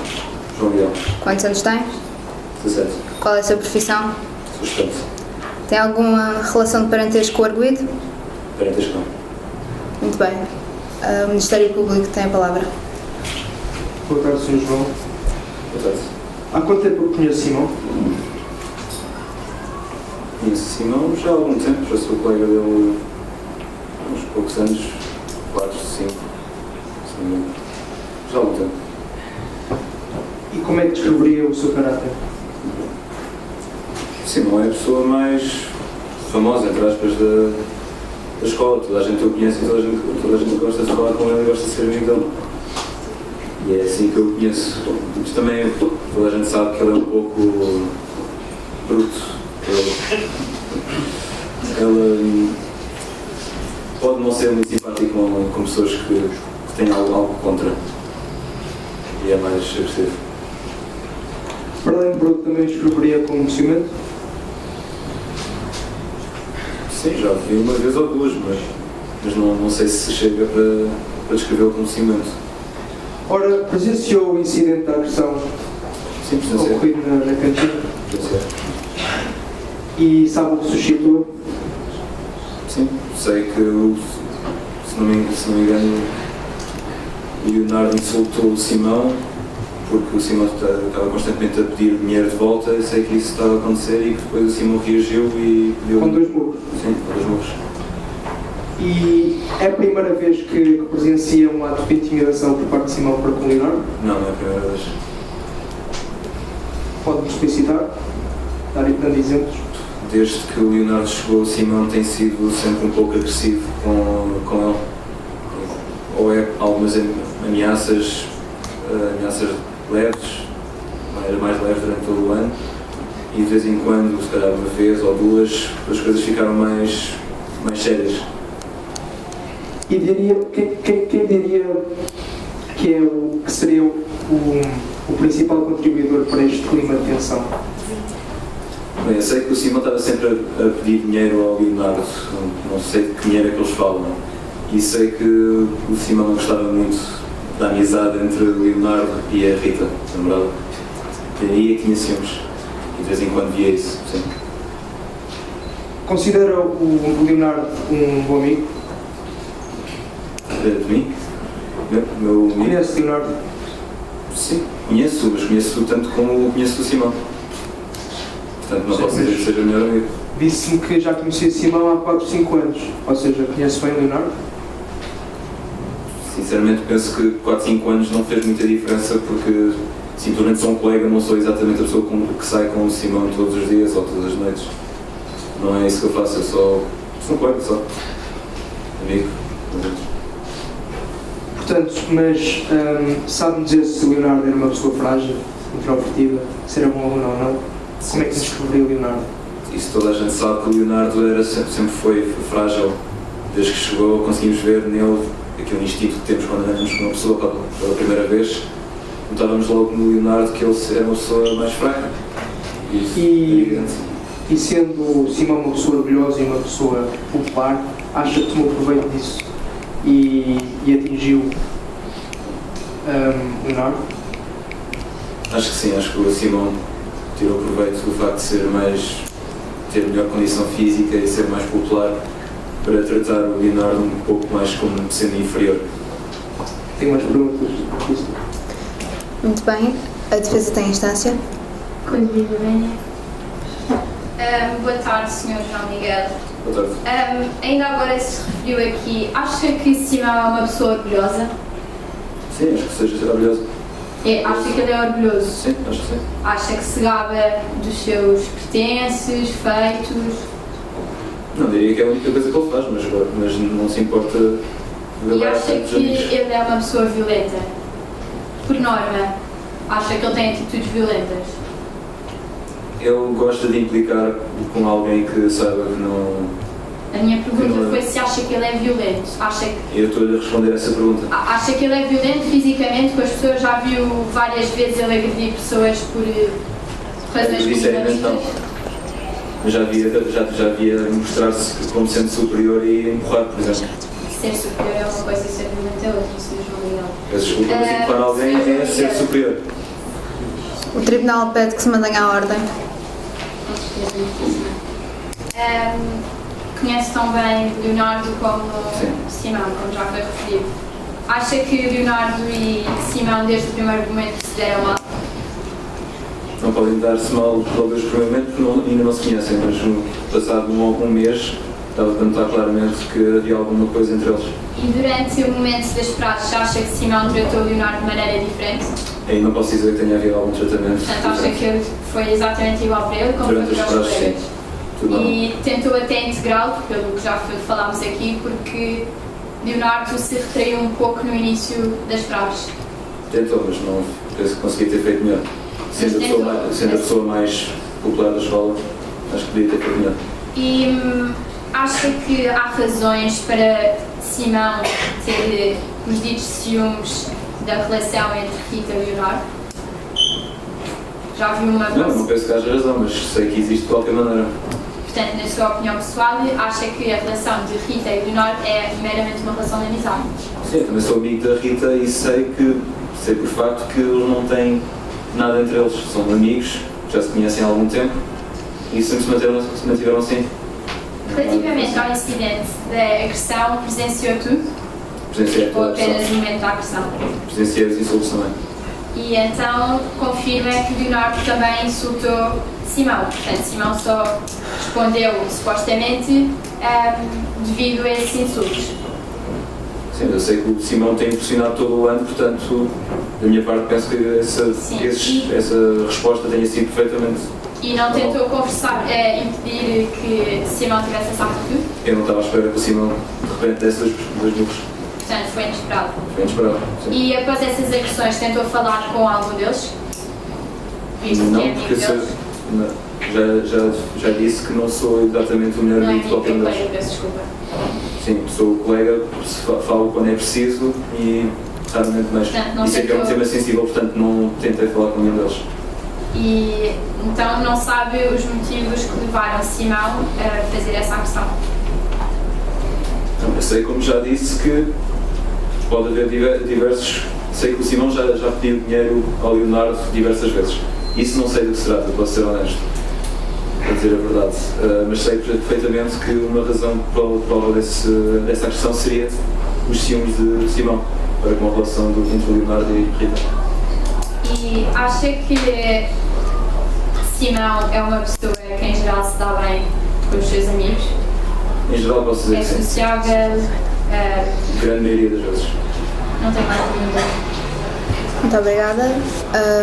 João Miguel. Quantos anos tem? 17. Qual é a sua profissão? Sustento. Tem alguma relação de parentesco com o arguido? Parentesco não. Muito bem. O Ministério Público tem a palavra. Boa tarde, Sr. João. Boa tarde. Há quanto tempo conhece Simão? Conheço Simão já há algum tempo, já sou colega dele há uns poucos anos, 4, 5, já há algum tempo. E como é que descreveria o seu caráter? Simão é a pessoa mais famosa, entre aspas, da escola. Toda a gente o conhece e toda a gente gosta de falar com ele e gosta de ser amigo dele. E é assim que eu o conheço. Mas também toda a gente sabe que ele é um pouco bruto. Ele pode não ser muito simpático com pessoas que têm algo contra. E é mais agressivo. Para além de bruto, também descreveria como ciumento? Sim, já vi uma vez ou duas, mas não sei se chega para descrevê-lo como ciumento. Ora, presenciou o incidente da agressão Sim, presenciei. ocorrido na cantina Presenciei. e sabe o que suscitou? Sim, sei que, se não me engano, o Leonardo insultou o Simão porque o Simão estava constantemente a pedir dinheiro de volta. Eu sei que isso estava a acontecer e que depois o Simão reagiu e pediu. Com 2 murros. Sim, com 2 murros. E é a primeira vez que presencia um ato de intimidação por parte de Simão para com Leonardo? Não, não é a primeira vez. Pode-me explicitar? Dando exemplos? Desde que o Leonardo chegou, o Simão tem sido sempre um pouco agressivo com ele. Ou é algumas ameaças leves, mais leves durante todo o ano, e de vez em quando, se calhar uma vez ou duas, as coisas ficaram mais sérias. E diria, quem diria que seria o principal contribuidor para este clima de tensão? Bem, eu sei que o Simão estava sempre a pedir dinheiro ao Leonardo, não sei de que dinheiro é que eles falam, e sei que o Simão não gostava muito da amizade entre o Leonardo e a Rita, a namorada. E aí é que tinha ciúmes, e de vez em quando via isso, sim. Considera o Leonardo um bom amigo? De mim? Meu amigo? Conhece Leonardo? Sim, conheço, mas conheço tanto como conheço o Simão. Portanto, não posso dizer que seja o melhor amigo. Disse-me que já conhecia Simão há 4, 5 anos, ou seja, conhece bem Leonardo? Sinceramente, penso que 4, 5 anos não fez muita diferença, porque simplesmente sou um colega, não sou exatamente a pessoa que sai com o Simão todos os dias ou todas as noites. Não é isso que eu faço, eu sou um colega só. Amigo. Portanto, mas sabe-me dizer se o Leonardo era uma pessoa frágil, introvertida, se era bom aluno ou não? Como é que descreveria o Leonardo? Isso toda a gente sabe que o Leonardo sempre foi frágil. Desde que chegou, conseguimos ver nele aquele instinto que temos quando andamos com uma pessoa pela primeira vez. Notávamos logo no Leonardo que ele era uma pessoa mais fraca. E sendo o Simão uma pessoa orgulhosa e uma pessoa popular, acha que tomou proveito disso e atingiu Leonardo? Acho que sim, acho que o Simão tirou proveito do facto de ter melhor condição física e ser mais popular para tratar o Leonardo um pouco mais como sendo inferior. Tem umas perguntas? Muito bem. A defesa tem instância. Convido bem. Boa tarde, Sr. João Miguel. Boa tarde. Ainda agora se referiu aqui, acha que Simão é uma pessoa orgulhosa? Sim, acho que seja orgulhoso. Acha que ele é orgulhoso? Sim, acho que sim. Acha que se gaba dos seus pertences, feitos? Não diria que é a única coisa que ele faz, mas não se importa de E levar acha tantos que amigos. ele é uma pessoa violenta? Por norma, acha que ele tem atitudes violentas? Ele gosta de implicar com alguém que saiba que não... A minha pergunta foi se acha que ele é violento. Eu estou-lhe a responder essa pergunta. Acha que ele é violento fisicamente com as pessoas? Já viu várias vezes ele agredir pessoas por razões Sinceramente não. Mas já via mostrar-se como sendo superior e empurrar, por exemplo. Ser superior é uma coisa e ser violento é outra, Sr. João Miguel. Peço desculpa, mas empurrar alguém é ser superior. O Tribunal pede que se mantenha a ordem. Conhece tão bem Leonardo como Sim. Simão, como já foi referido. Acha que Leonardo e Simão, desde o primeiro momento, se deram mal? Não podem dar-se mal logo desde o primeiro momento porque ainda não se conhecem, mas no passado um mês estava a notar claramente que havia alguma coisa entre eles. E durante o momento das praxes, acha que Simão tratou Leonardo de maneira diferente? Aí não posso dizer que tenha havido algum tratamento. Portanto, acha que foi exatamente igual para ele como Durante para as os praxes, colegas? sim. Tudo normal. E tentou até integrá-lo, pelo que já falámos aqui, porque Leonardo se retraiu um pouco no início das praxes. Tentou, mas não penso que consegui ter feito melhor. Sendo a pessoa mais popular da escola, acho que podia ter feito melhor. E acha que há razões para Simão ter os ditos ciúmes da relação entre Rita e Leonardo? Já viu uma Não penso que haja razão, mas sei que existe de qualquer maneira. Portanto, na sua opinião pessoal, acha que a relação de Rita e Leonardo é meramente uma relação de amizade? Sim, eu também sou amigo da Rita e sei por facto que eles não têm nada entre eles. São amigos, já se conhecem há algum tempo e sempre se mantiveram assim. Relativamente ao incidente da agressão, presenciou tudo? Presenciei Ou toda a apenas agressão. o momento da agressão? Presenciei os insultos também. E então confirma que Leonardo também insultou Simão. Portanto, Simão só respondeu supostamente devido a esses insultos. Sim, eu sei que o Simão tem impressionado todo o ano, portanto, da minha parte penso que essa resposta tenha sido perfeitamente. E não tentou conversar, impedir que Simão tivesse essa atitude? Eu não estava à espera que o Simão de repente desse dois burros. Portanto, foi inesperado. Foi inesperado, sim. E após essas agressões, tentou falar com algum deles? Visto que é Não, amigo porque deles? já disse que não sou exatamente o melhor Não é amigo de qualquer um colega, deles. peço desculpa. Sim, sou o colega, falo quando é preciso e raramente mais. Portanto, não Isso é que é um tentou- tema sensível, portanto não tentei falar com nenhum deles. E então não sabe os motivos que levaram Simão a fazer essa agressão? Eu sei, como já disse, que pode haver diversos. Sei que o Simão já pediu dinheiro ao Leonardo diversas vezes. Isso não sei do que se trata, posso ser honesto, para dizer a verdade. Mas sei perfeitamente que uma razão prova dessa agressão seria os ciúmes de Simão para com a relação entre o Leonardo e Rita. E acha que Simão é uma pessoa que em geral se dá bem com os seus amigos? Em geral, posso dizer É que sim. sociável? A grande maioria das vezes. Não tem mais nenhuma. Muito obrigada.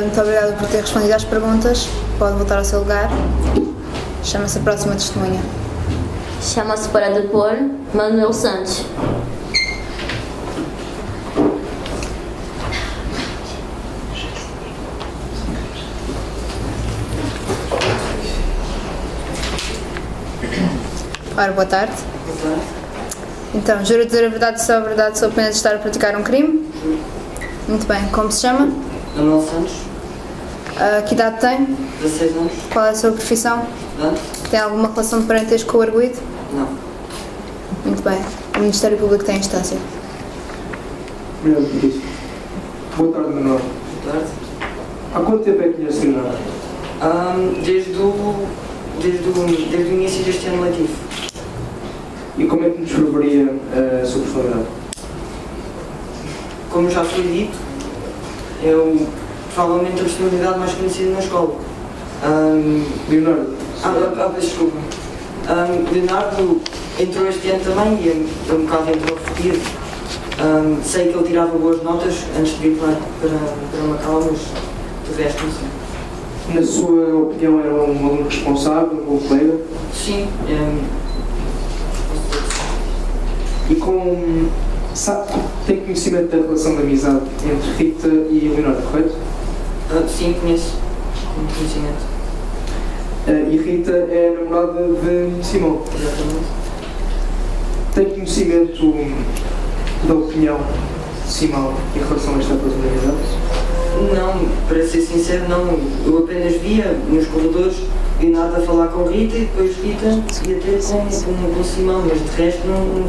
Muito obrigada por ter respondido às perguntas. Pode voltar ao seu lugar. Chama-se a próxima testemunha. Chama-se para depor Manuel Santos. Ora, boa tarde. Então, jura dizer a verdade, só a verdade, só apenas estar a praticar um crime? Muito bem. Como se chama? Manuel Santos, Que idade tem? 16 anos, Qual é a sua profissão? estudante? Tem alguma relação de parentesco com o arguido? Não. Muito bem. O Ministério Público tem instância. Obrigado por isso. Boa tarde, Manuel. Boa tarde. Há quanto tempo é que conhece Leonardo? Desde o início deste ano letivo. E como é que nos descreveria a sua personalidade? Como já foi dito, eu provavelmente a personalidade mais conhecida na escola. Leonardo, Desculpa. Leonardo entrou este ano também e é um bocado introvertido. Sei que ele tirava boas notas antes de vir para Macau, mas de resto não sei. na sua opinião, era um aluno responsável, um bom colega? Sim. E tem conhecimento da relação de amizade entre Rita e Leonardo, correto? Sim, conheço. Tenho conhecimento. E Rita é a namorada de Simão. Exatamente. Tem conhecimento da opinião de Simão em relação a esta relação de amizade? Não, para ser sincero, não. Eu apenas via nos corredores Leonardo a falar com Rita e depois Rita ia ter com Simão, mas de resto não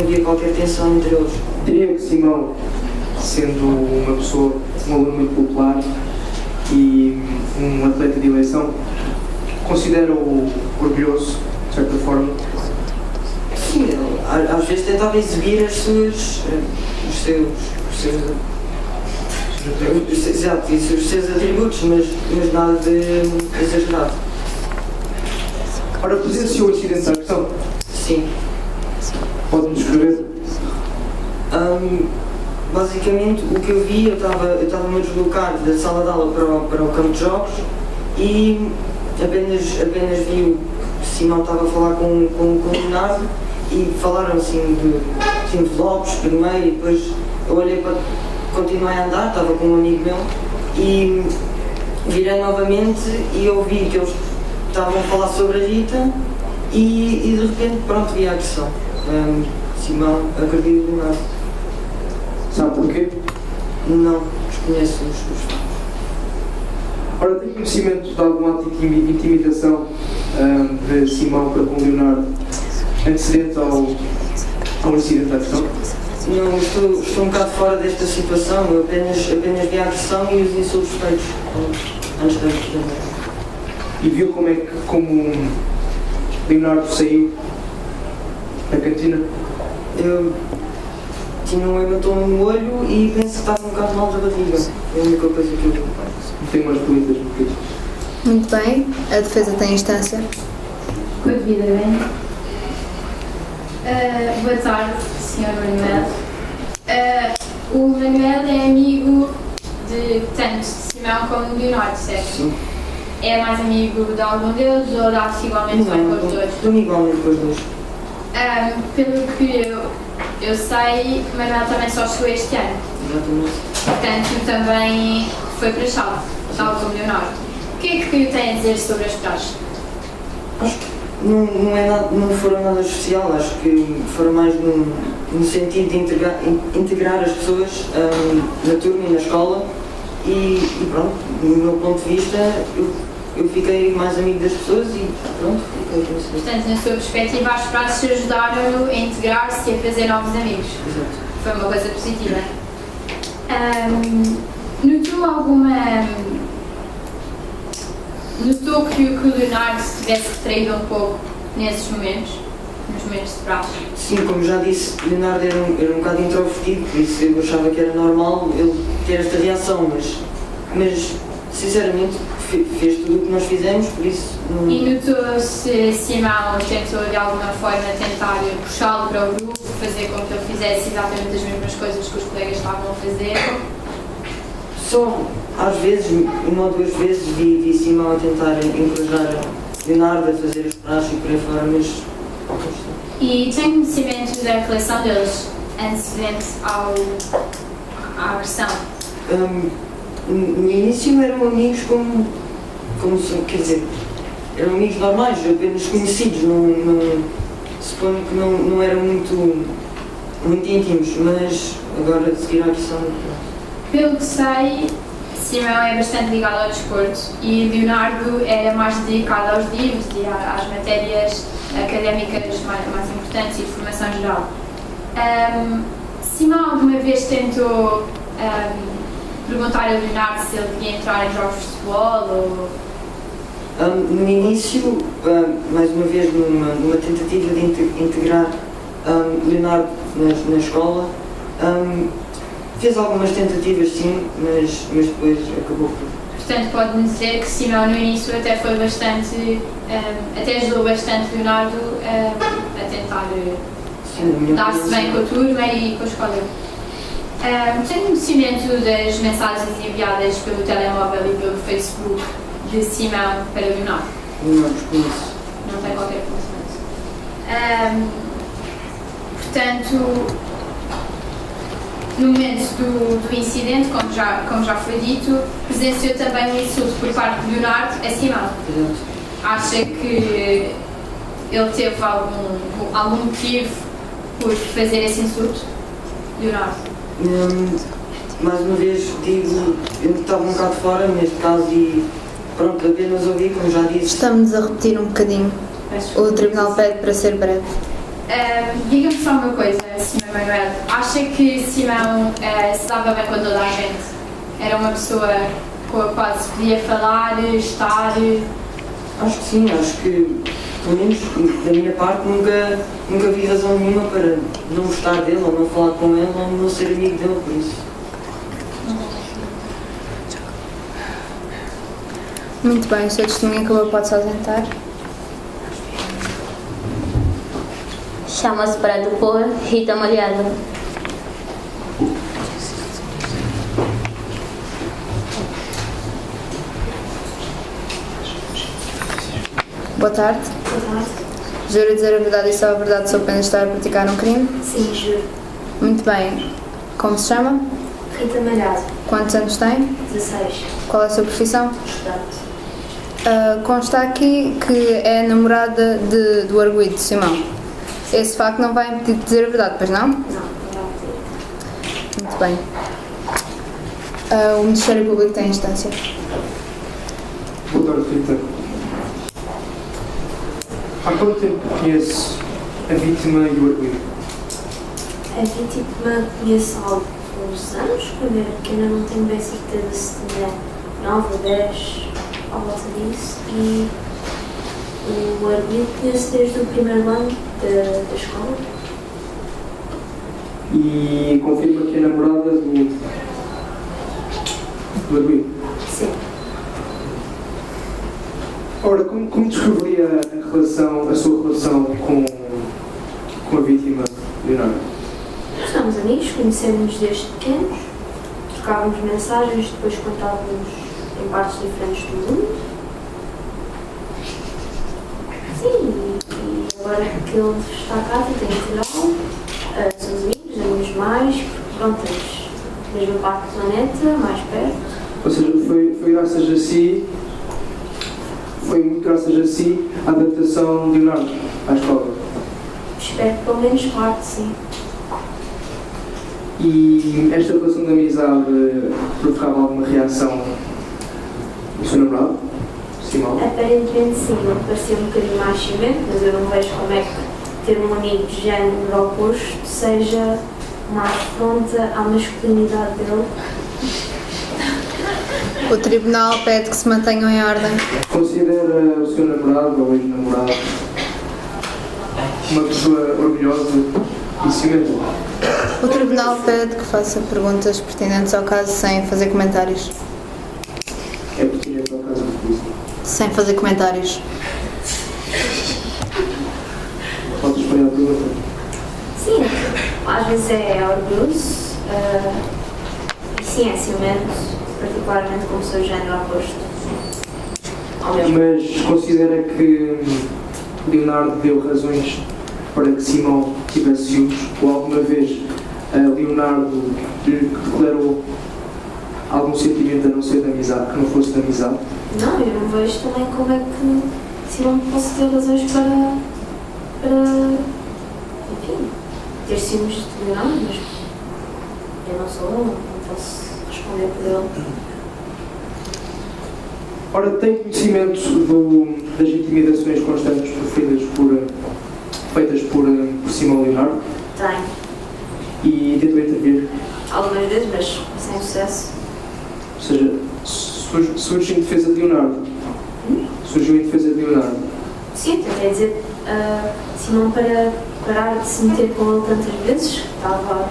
via qualquer tensão entre eles. Diria que Simão, sendo uma pessoa, um aluno muito popular e um atleta de eleição, considera-o orgulhoso, de certa forma? Sim, ele, às vezes tentava exibir os seus atributos, mas nada de exagerado. Ora, presenciou o incidente da agressão? Sim. Pode-nos escrever? Basicamente, o que eu vi, eu estava-me a deslocar da sala de aula para o campo de jogos e apenas vi o Simão estava a falar com o Leonardo e falaram assim de envelopes primeiro e depois eu olhei para continuei a andar, estava com um amigo meu e virei novamente e ouvi que eles estavam a falar sobre a Rita e de repente pronto vi a agressão. Simão agrediu o Leonardo. Sabe porquê? Não, desconheço os fatos. Ora, tem conhecimento de algum ato de intimidação de Simão para com Leonardo antecedente ao incidente da agressão? Não, estou um bocado fora desta situação, eu apenas vi a agressão e os insultos feitos antes da agressão. E viu como Leonardo saiu da cantina? tinha um hematoma no olho e penso que estava um bocado mal da barriga. Foi a única coisa que eu vi. Tenho umas perguntas. Muito bem. A defesa tem instância. Com a devida bem. Boa tarde, Sr. Manuel. O Manuel é amigo de tanto de Simão como de Leonardo, certo? Sim. É mais amigo de algum deles ou dá-se igualmente bem com os dois? Estou igualmente com os dois. Pelo que eu sei, Manuel também só chegou este ano. Exatamente. Portanto, também foi para Chave, tal como Leonardo. O que é que tem a dizer sobre as praxes? Acho que não, é nada, não foram nada especial, acho que foram mais no sentido de integrar as pessoas na turma e na escola e pronto, do meu ponto de vista eu fiquei mais amigo das pessoas e pronto, fiquei com isso. Portanto, na sua perspectiva, as praxes ajudaram-no a integrar-se e a fazer novos amigos. Exato. Foi uma coisa positiva. Notou que o Leonardo se tivesse retraído um pouco nesses momentos, nos momentos de praxe? Sim, como já disse, Leonardo era um bocado introvertido, por isso eu achava que era normal ele ter esta reação, mas sinceramente fez tudo o que nós fizemos, por isso não... E notou se Simão tentou de alguma forma tentar puxá-lo para o grupo, fazer com que ele fizesse exatamente as mesmas coisas que os colegas estavam a fazer? Só às vezes, uma ou duas vezes, vi Simão a tentar encorajar Leonardo a fazer as praxes e por aí fora, mas... E tem conhecimento da relação deles antecedente à agressão? No início eram amigos como quer dizer, eram amigos normais, apenas conhecidos, suponho que não eram muito íntimos, mas agora a seguir à questão... Pelo que sei, Simão é bastante ligado ao desporto e Leonardo era mais dedicado aos livros e às matérias académicas mais importantes e de formação geral. Simão alguma vez tentou perguntar a Leonardo se ele queria entrar em jogos de futebol ou... No início, mais uma vez numa tentativa de integrar Leonardo na escola, fez algumas tentativas sim, mas depois acabou por... Portanto, pode-me dizer que Simão no início até foi bastante, até ajudou bastante Leonardo a tentar dar-se bem com a turma e com a escola. Tem conhecimento das mensagens enviadas pelo telemóvel e pelo Facebook de Simão para Leonardo? Não desconheço. Não tem qualquer conhecimento. Portanto, no momento do incidente, como já foi dito, presenciou também um insulto por parte de Leonardo a Simão. Exato. Acha que ele teve algum motivo por fazer esse insulto, Leonardo? Mais uma vez digo, eu estava um bocado fora neste caso e pronto, apenas ouvi, como já disse. Estamos a repetir um bocadinho. O Tribunal pede para ser breve. Diga-me só uma coisa, Sr. Manuel. Acha que Simão se dava bem com toda a gente? Era uma pessoa com a qual se podia falar, estar? Acho que sim, acho que, pelo menos da minha parte, nunca vi razão nenhuma para não gostar dele, ou não falar com ele, ou não ser amigo dele, por isso. Muito bem, o seu testemunho acabou, pode-se ausentar. Chama-se para depor Rita Malhado. Boa tarde. Boa tarde. Jura dizer a verdade e só a verdade sob pena de estar a praticar um crime? Sim, juro. Muito bem. Como se chama? Rita Malhado. Quantos anos tem? 16. Qual é a sua profissão? Estudante. Consta aqui que é namorada do arguido, Simão. Esse facto não vai impedir de dizer a verdade, pois não? Não vai ter. Muito bem. O Ministério Público tem instância. Boa tarde, Rita. Há quanto tempo conhece a vítima e o arguido? A vítima conheço há alguns anos, primeiro que ainda não tenho bem certeza se tinha 9 ou 10 à volta disso, e o arguido conheço desde o primeiro ano da escola. E confirma que é namorada do Arguido. Sim. Ora, como descreveria a sua relação com a vítima, Leonardo? Somos amigos, conhecemos desde pequenos, trocávamos mensagens, depois contávamos em partes diferentes do mundo. Sim, e agora que ele está cá, tem Portugal, somos amigos mais, porque pronto, temos a mesma parte do planeta, mais perto. Ou seja, foi graças a si, foi muito graças a si a adaptação de Leonardo à escola. Espero que pelo menos parte, sim. E esta relação de amizade provocava alguma reação do seu namorado, Simão? Aparentemente sim, ele parecia um bocadinho mais ciumento, mas eu não vejo como é que ter um amigo de género oposto seja uma afronta à masculinidade dele. O tribunal pede que se mantenham em ordem. Considera o seu namorado ou ex-namorado uma pessoa orgulhosa e ciumenta? O tribunal pede que faça perguntas pertinentes ao caso sem fazer comentários. É pertinente ao caso de polícia. Sem fazer comentários. Pode responder à pergunta? Sim, às vezes é orgulhoso e sim, é ciumento, particularmente com o seu género oposto. Mas considera que Leonardo deu razões para que Simão tivesse ciúmes? Ou alguma vez Leonardo lhe declarou algum sentimento a não ser de amizade, que não fosse de amizade? Não, eu não vejo também como é que Simão possa ter razões para enfim, ter ciúmes de Leonardo, mas eu não sou ele, não posso responder por ele. Ora, tem conhecimento das intimidações constantes feitas por Simão Leonardo? Tenho. E tentou intervir? Algumas vezes, mas sem sucesso. Ou seja, surge em defesa de Leonardo? Surgiu em defesa de Leonardo? Sim, tentei dizer Simão para parar de se meter com ele tantas vezes, que estava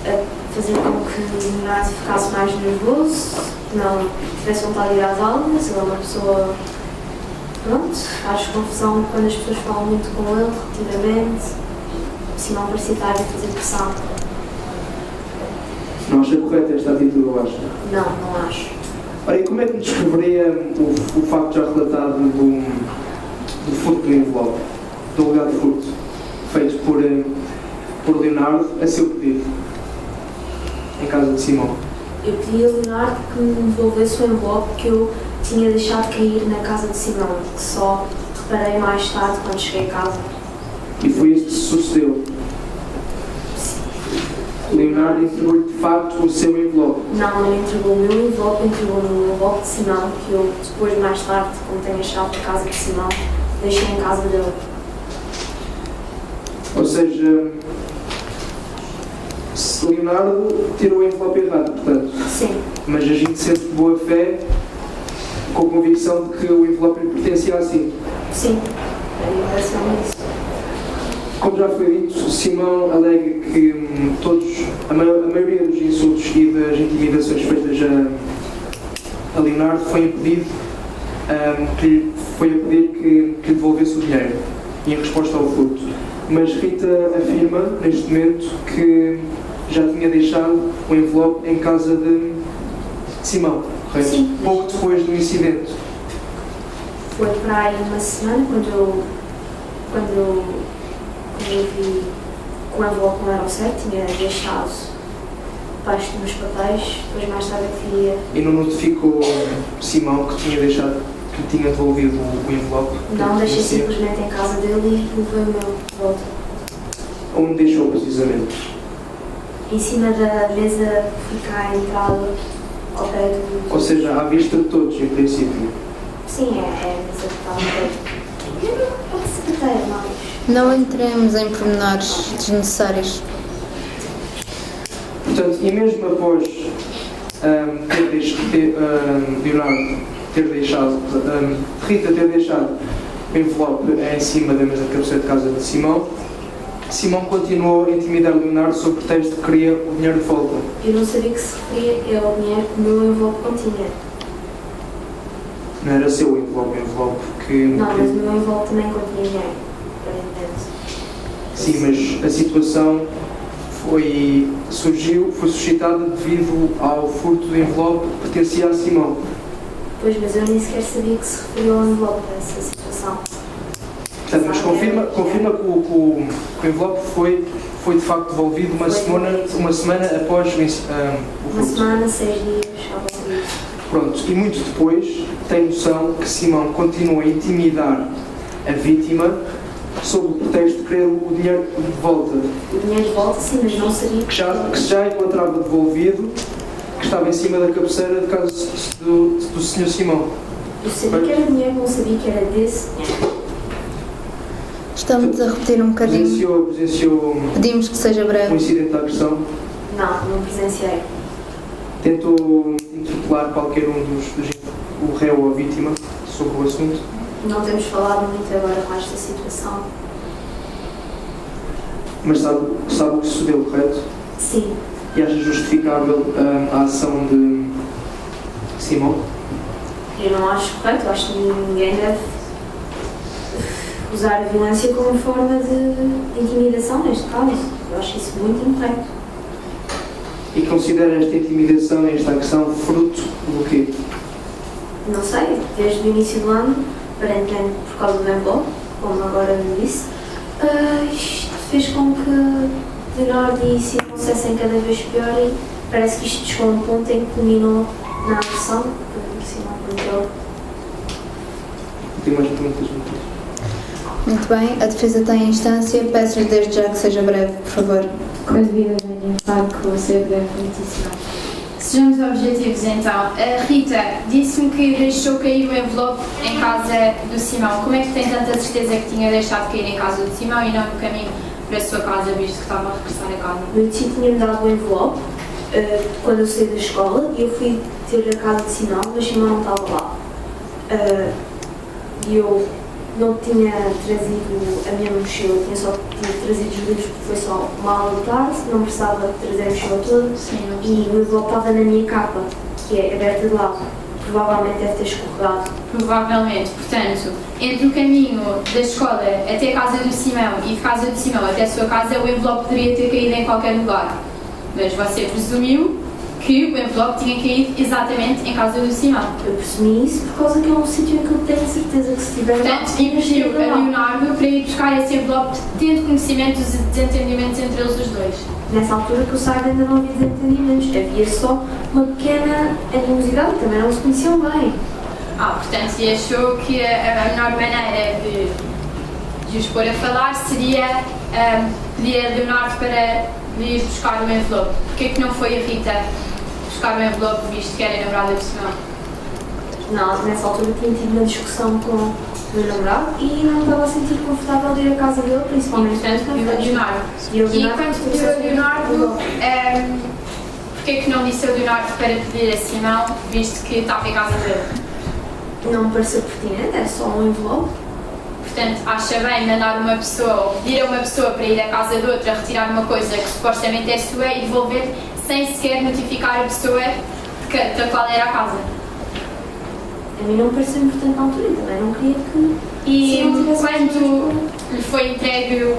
a fazer com que o Leonardo ficasse mais nervoso, que não tivesse vontade de ir às aulas. Ele é uma pessoa, pronto, faz confusão quando as pessoas falam muito com ele, repetidamente. Simão parecia estar a fazer pressão. Não acha correta esta atitude, eu acho? Não, não acho. Ora, e como é que me descreveria o facto já relatado do furto do envelope, do alegado furto, feito por Leonardo a seu pedido, em casa de Simão? Eu pedi a Leonardo que me devolvesse o envelope que eu tinha deixado cair na casa de Simão, que só reparei mais tarde quando cheguei a casa. E foi isso que sucedeu? Leonardo entregou-lhe de facto o seu envelope? Não, ele entregou o meu envelope, entregou o envelope de Simão, que eu depois, mais tarde, como tenho a chave de casa de Simão, deixei em casa dele. Ou seja, Leonardo tirou o envelope errado, portanto? Sim. Mas agindo sempre de boa fé, com a convicção de que o envelope lhe pertencia a si? Sim, a minha impressão é isso. Como já foi dito, Simão alega que a maioria dos insultos e das intimidações feitas a Leonardo foi impedido, foi a pedir que lhe devolvesse o dinheiro, em resposta ao furto. Mas Rita afirma, neste momento, que já tinha deixado o envelope em casa de Simão, correto? Sim. Pouco depois do incidente. Foi para aí uma semana, quando eu vi que o envelope não era o certo, tinha deixado debaixo dos meus papéis, depois mais tarde eu queria... E não notificou Simão que tinha deixado, que tinha devolvido o envelope? Não, deixei simplesmente em casa dele e levei o meu de volta. Onde deixou precisamente? Em cima da mesa que fica à entrada, ao pé do... Ou seja, à vista de todos, em princípio? Sim, é a mesa que está ao pé. Pode ser secretária, mas... Não entremos em pormenores desnecessários. Portanto, e mesmo após Leonardo ter deixado, Rita ter deixado o envelope em cima da mesa de cabeceira de casa de Simão, Simão continuou a intimidar Leonardo sob pretexto de que queria o dinheiro de volta. Eu não sabia que se referia ao dinheiro que o meu envelope continha. Não era seu o envelope que... Não, mas o meu envelope também continha dinheiro, aparentemente. Sim, mas a situação foi suscitada devido ao furto do envelope que pertencia a Simão. Pois, mas eu nem sequer sabia que se referiu ao envelope a essa situação. Portanto, mas confirma que o envelope foi de facto devolvido uma semana após o Uma furto. semana, 6 dias, algo assim. Pronto, e muito depois tem noção que Simão continua a intimidar a vítima sob o pretexto de querer o dinheiro de volta, O dinheiro de volta, sim, mas não sabia que já encontrava devolvido, que estava em cima da cabeceira de casa do Sr. Simão. Eu sabia que era dinheiro, não sabia que era desse dinheiro. Estamos a repetir um bocadinho. Presenciou Pedimos que seja um breve. incidente de agressão, Não presenciei. tentou interpelar qualquer um o réu ou a vítima sobre o assunto. Não temos falado muito agora com esta situação. Mas sabe o que sucedeu, correto? Sim, E acha justificável a ação de Simão? eu não acho correto. Eu acho que ninguém deve usar a violência como forma de intimidação, neste caso. Eu acho isso muito incorreto. E considera esta intimidação e esta agressão fruto do quê? Não sei, desde o início do ano, aparentemente por causa do envelope, como agora me disse, isto fez com que Leonardo e Simão fossem cada vez pior e parece que isto chegou a um ponto em que culminou na agressão que Simão cometeu. Tem mais perguntas? Muito bem, a defesa tem a instância. Peço-lhe desde já que seja breve, por favor. Com a devida venha, claro que vou ser breve, muitíssimo. Sejamos objetivos então. A Rita disse-me que deixou cair o envelope em casa do Simão. Como é que tem tanta certeza que tinha deixado cair em casa do Simão e não no caminho para a sua casa, visto que estava a regressar a casa? O meu tio tinha-me dado o envelope quando eu saí da escola e eu fui ter a casa de Simão, mas Simão não estava lá. E eu não tinha trazido a minha mochila, tinha só trazido os livros porque foi só uma aula de tarde, não precisava trazer a mochila toda. Sim, E o envelope estava na minha capa, que é aberta de lado. Provavelmente deve ter escorregado. Provavelmente. Portanto, entre o caminho da escola até a casa do Simão e de casa do Simão até a sua casa, o envelope poderia ter caído em qualquer lugar. Mas você presumiu que o envelope tinha caído exatamente em casa do Simão. Eu presumi isso por causa que é um sítio em que eu tenho certeza que se tiver lá, Portanto, impediu a Leonardo para ir buscar esse envelope, tendo conhecimento dos desentendimentos entre eles os dois. Nessa altura que eu saiba ainda não havia desentendimentos, havia só uma pequena animosidade, também não se conheciam bem. Portanto, e achou que a melhor maneira de os pôr a falar seria pedir a Leonardo para ir buscar o envelope. Porquê que não foi a Rita buscar o envelope, visto que era namorada do Simão? Não, nessa altura tinha tido uma discussão com o meu namorado e não estava a sentir confortável de ir à casa dele, principalmente. E, portanto, pediu a Leonardo. E quando pediu a Leonardo, porquê que não disse a Leonardo para pedir a Simão, visto que estava em casa dele? Não me pareceu pertinente, é só um envelope. Portanto, acha bem mandar uma pessoa ou pedir a uma pessoa para ir à casa de outra retirar uma coisa que supostamente é sua e devolver sem sequer notificar a pessoa da qual era a casa. A mim não me pareceu importante na altura, também não queria que... E quando lhe foi entregue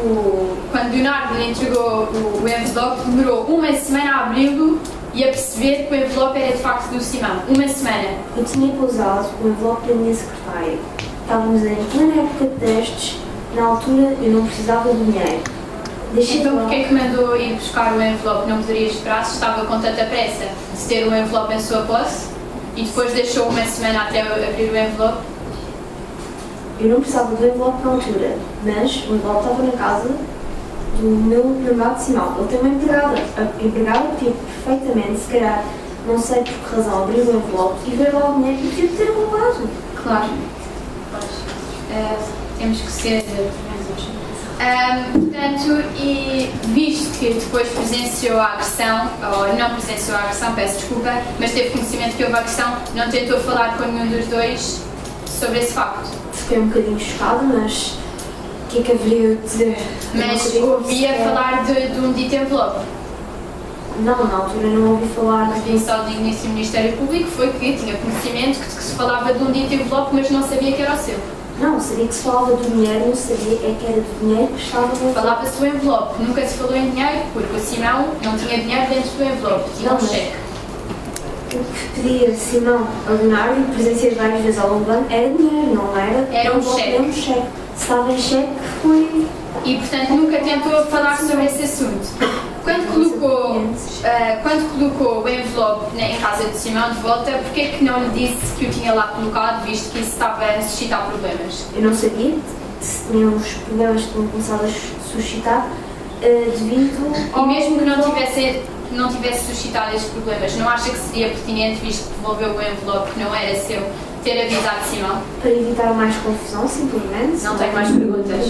quando Leonardo lhe entregou o envelope, demorou uma semana a abri-lo e a perceber que o envelope era de facto do Simão. Uma semana. Eu tinha pousado o envelope da minha secretária. Estávamos em plena época de testes, na altura eu não precisava de dinheiro. Então porquê é que mandou ir buscar o envelope? Não poderia esperar se estava com tanta pressa de ter o envelope em sua posse e depois deixou uma semana até abrir o envelope? Eu não precisava do envelope na altura, mas o envelope estava na casa do meu namorado Simão. Ele tem uma empregada. A empregada podia perfeitamente, se calhar, não sei por que razão, abrir o envelope e ver lá o dinheiro e podia ter roubado. Claro. Temos que ser. Portanto, e visto que depois presenciou a agressão, ou não presenciou a agressão, peço desculpa, mas teve conhecimento que houve agressão, não tentou falar com nenhum dos dois sobre esse facto? Fiquei um bocadinho chocada, mas que é que haveria de dizer? Mas ouvia falar de um dito envelope. Não, na altura não ouvi falar A definição do digníssimo Ministério Público foi que tinha conhecimento que se falava de um dito envelope, mas não sabia que era o seu. Não, sabia que se falava do dinheiro, não sabia é que era do dinheiro que estava no... Falava-se do envelope, nunca se falou em dinheiro, porque o Simão não tinha dinheiro dentro do envelope, tinha um Não, mas- cheque. O que pedia Simão a Leonardo e presencias várias vezes ao longo do ano era dinheiro, não era? Era um envelope, cheque. Era um cheque. Se estava em cheque, foi... E, portanto, nunca tentou falar sobre esse assunto. Quando colocou o envelope em casa de Simão de volta, porquê é que não lhe disse que o tinha lá colocado, visto que isso estava a suscitar problemas? Eu não sabia se tinham os problemas que tinham começado a suscitar devido E mesmo que não tivesse suscitado esses problemas, não acha que seria pertinente, visto que devolveu o envelope que não era seu, ter avisado Simão? para evitar mais confusão, simplesmente. Não tenho mais perguntas.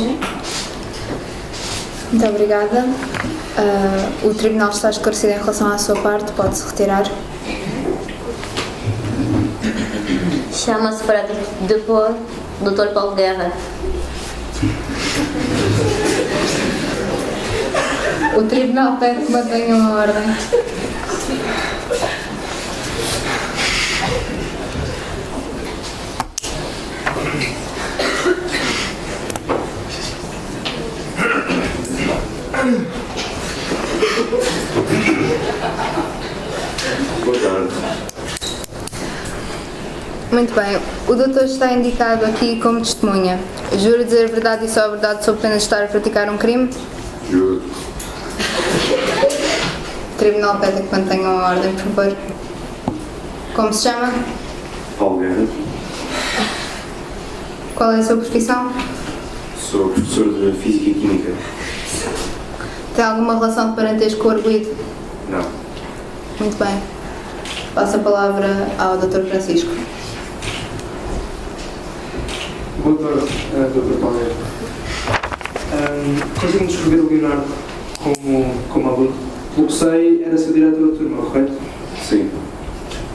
Muito obrigada. O Tribunal está esclarecido em relação à sua parte, pode-se retirar. Chama-se para depor Dr. Paulo Guerra. O Tribunal pede que mantenham a ordem. Boa tarde. Muito bem, o doutor está indicado aqui como testemunha. Jura dizer a verdade e só a verdade sob pena de estar a praticar um crime? Juro. O Tribunal pede que mantenham a ordem, por favor. Como se chama? Paulo Guerra. Qual é a sua profissão? Sou professor de Física e Química. Tem alguma relação de parentesco com o arguido? Não. Muito bem. Passo a palavra ao Dr. Francisco. Boa tarde, Dr. Paulo. Conseguem descrever o Leonardo como aluno? Pelo que sei, era seu diretor da turma, correto? Sim.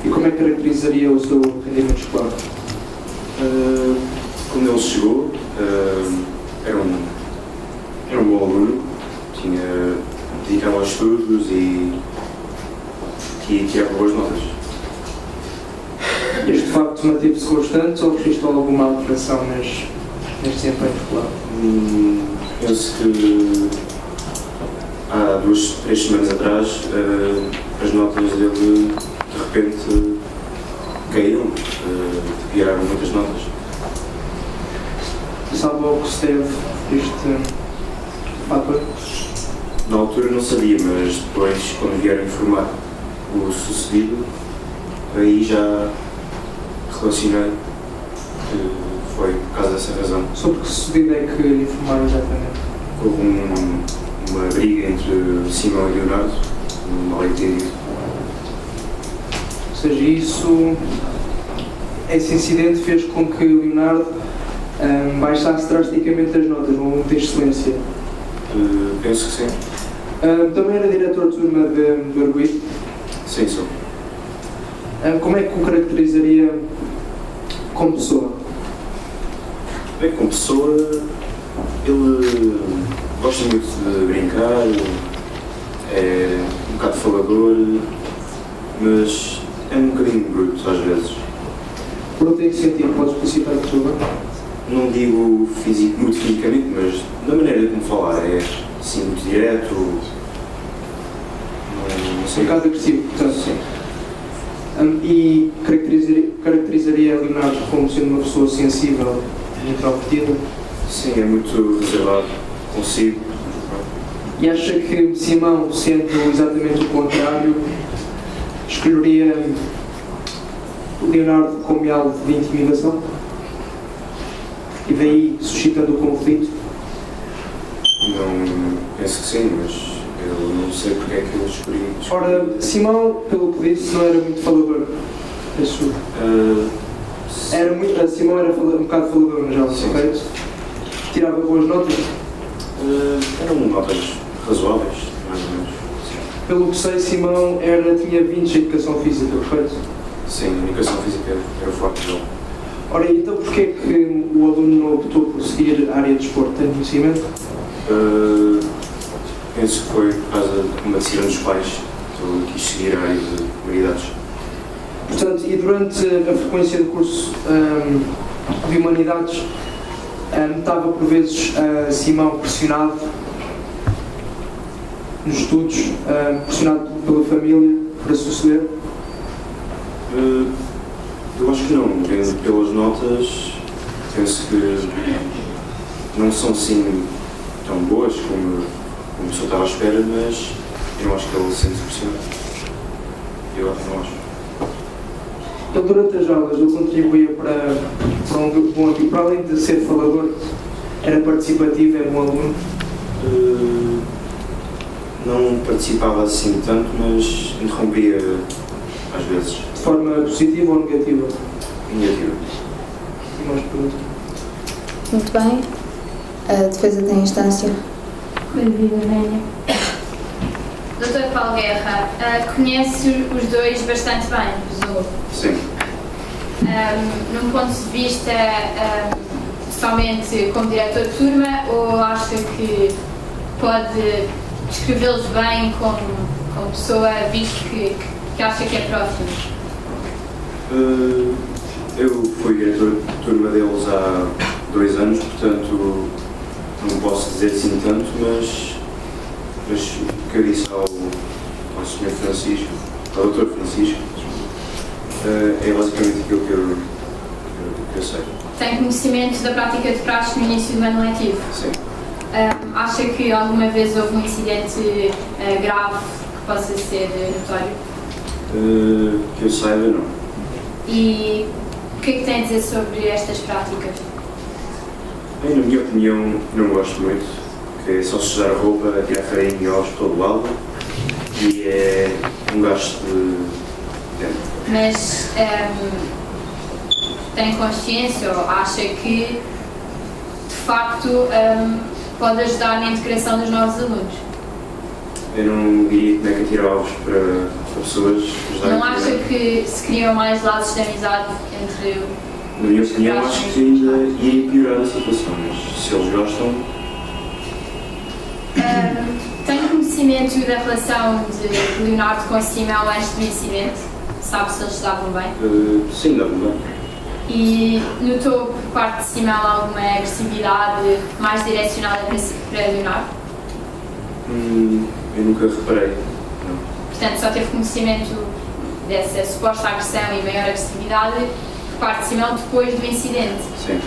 E como é que caracterizaria o seu rendimento escolar? Quando ele chegou, era um bom aluno, dedicava aos estudos e tirava boas notas. Este facto manteve-se constante ou registrou alguma alteração neste desempenho escolar? Penso que há 2-3 semanas atrás as notas dele de repente caíram, viraram muitas notas. Sabe ao que se deve este fator? Na altura não sabia, mas depois, quando vieram informar o sucedido, aí já relacionei que foi por causa dessa razão. Sobre que sucedido é que lhe informaram exatamente? Houve uma briga entre Simão e Leonardo, um mal-entendido. Ou seja, esse incidente fez com que Leonardo baixasse drasticamente as notas, um aluno de excelência. Penso que sim. Também era diretor de turma do arguido. Sim, sou. Como é que o caracterizaria como pessoa? Bem, como pessoa, ele gosta muito de brincar, é um bocado falador, mas é um bocadinho bruto às vezes. Bruto em que sentido? Podes explicitar, por favor? Não digo muito fisicamente, mas da maneira como falar, é assim muito direto, não sei. Um bocado agressivo, portanto, sim. E caracterizaria Leonardo como sendo uma pessoa sensível e introvertida? Sim, é muito reservado consigo. E acha que Simão, sendo exatamente o contrário, escolheria Leonardo como alvo de intimidação? E daí suscitando o conflito? Não, penso que sim, mas eu não sei porque é que ele escolheu. Ora, Simão, pelo que disse, não era muito falador. Simão era um bocado falador no geral, correto? Tirava boas notas? Eram notas razoáveis, mais ou menos. Sim. Pelo que sei, Simão tinha 20 de educação física, correto? Sim, a educação física era forte dele. Ora, então porquê é que o aluno não optou por seguir a área de desporto? Tem conhecimento? Penso que foi por causa de uma decisão dos pais, então eu quis seguir a área de humanidades. Portanto, e durante a frequência do curso de humanidades, notava por vezes Simão pressionado nos estudos, pressionado pela família para suceder? Eu acho que não, vendo pelas notas, penso que não são assim tão boas como a pessoa estava à espera, mas eu não acho que ele se sente pressionado. Eu não acho. Ele durante as aulas ele contribuía para um bom amigo, para além de ser falador, era participativo, era um aluno? Não participava assim tanto, mas interrompia às vezes. De forma positiva ou negativa? Negativa. E mais perguntas? Muito bem. A defesa tem instância. Vida Venha. Dr. Paulo Guerra, conhece os dois bastante bem, presumo? Sim. Num ponto de vista somente como diretor de turma, ou acha que pode descrevê-los bem como pessoa, visto que acha que é próximo? Eu fui diretor de turma deles há 2 anos, portanto não posso dizer assim tanto, mas o que eu disse ao Sr. Francisco, ao Dr. Francisco, é basicamente aquilo que eu sei. Tem conhecimento da prática de praxe no início do ano letivo? Sim. Acha que alguma vez houve um incidente grave que possa ser notório? Que eu saiba, não. E o que é que tem a dizer sobre estas práticas? Bem, na minha opinião, não gosto muito, que é só sujar a roupa, tirar farinha e ovos todo lado e é um gasto de tempo. Mas tem consciência ou acha que de facto pode ajudar na integração dos novos alunos? Eu não diria como é que atirar ovos para pessoas ajudar. Não acha que se criam mais laços de amizade entre na minha opinião, acho que ainda iria piorar a situação, mas se eles gostam. Tem conhecimento da relação de Leonardo com Simão antes do incidente? Sabe se eles estavam bem? Sim, davam bem. E notou por parte de Simão alguma agressividade mais direcionada para Leonardo? Eu nunca reparei, não. Portanto, só teve conhecimento dessa suposta agressão e maior agressividade por parte de Simão depois do incidente? Sim.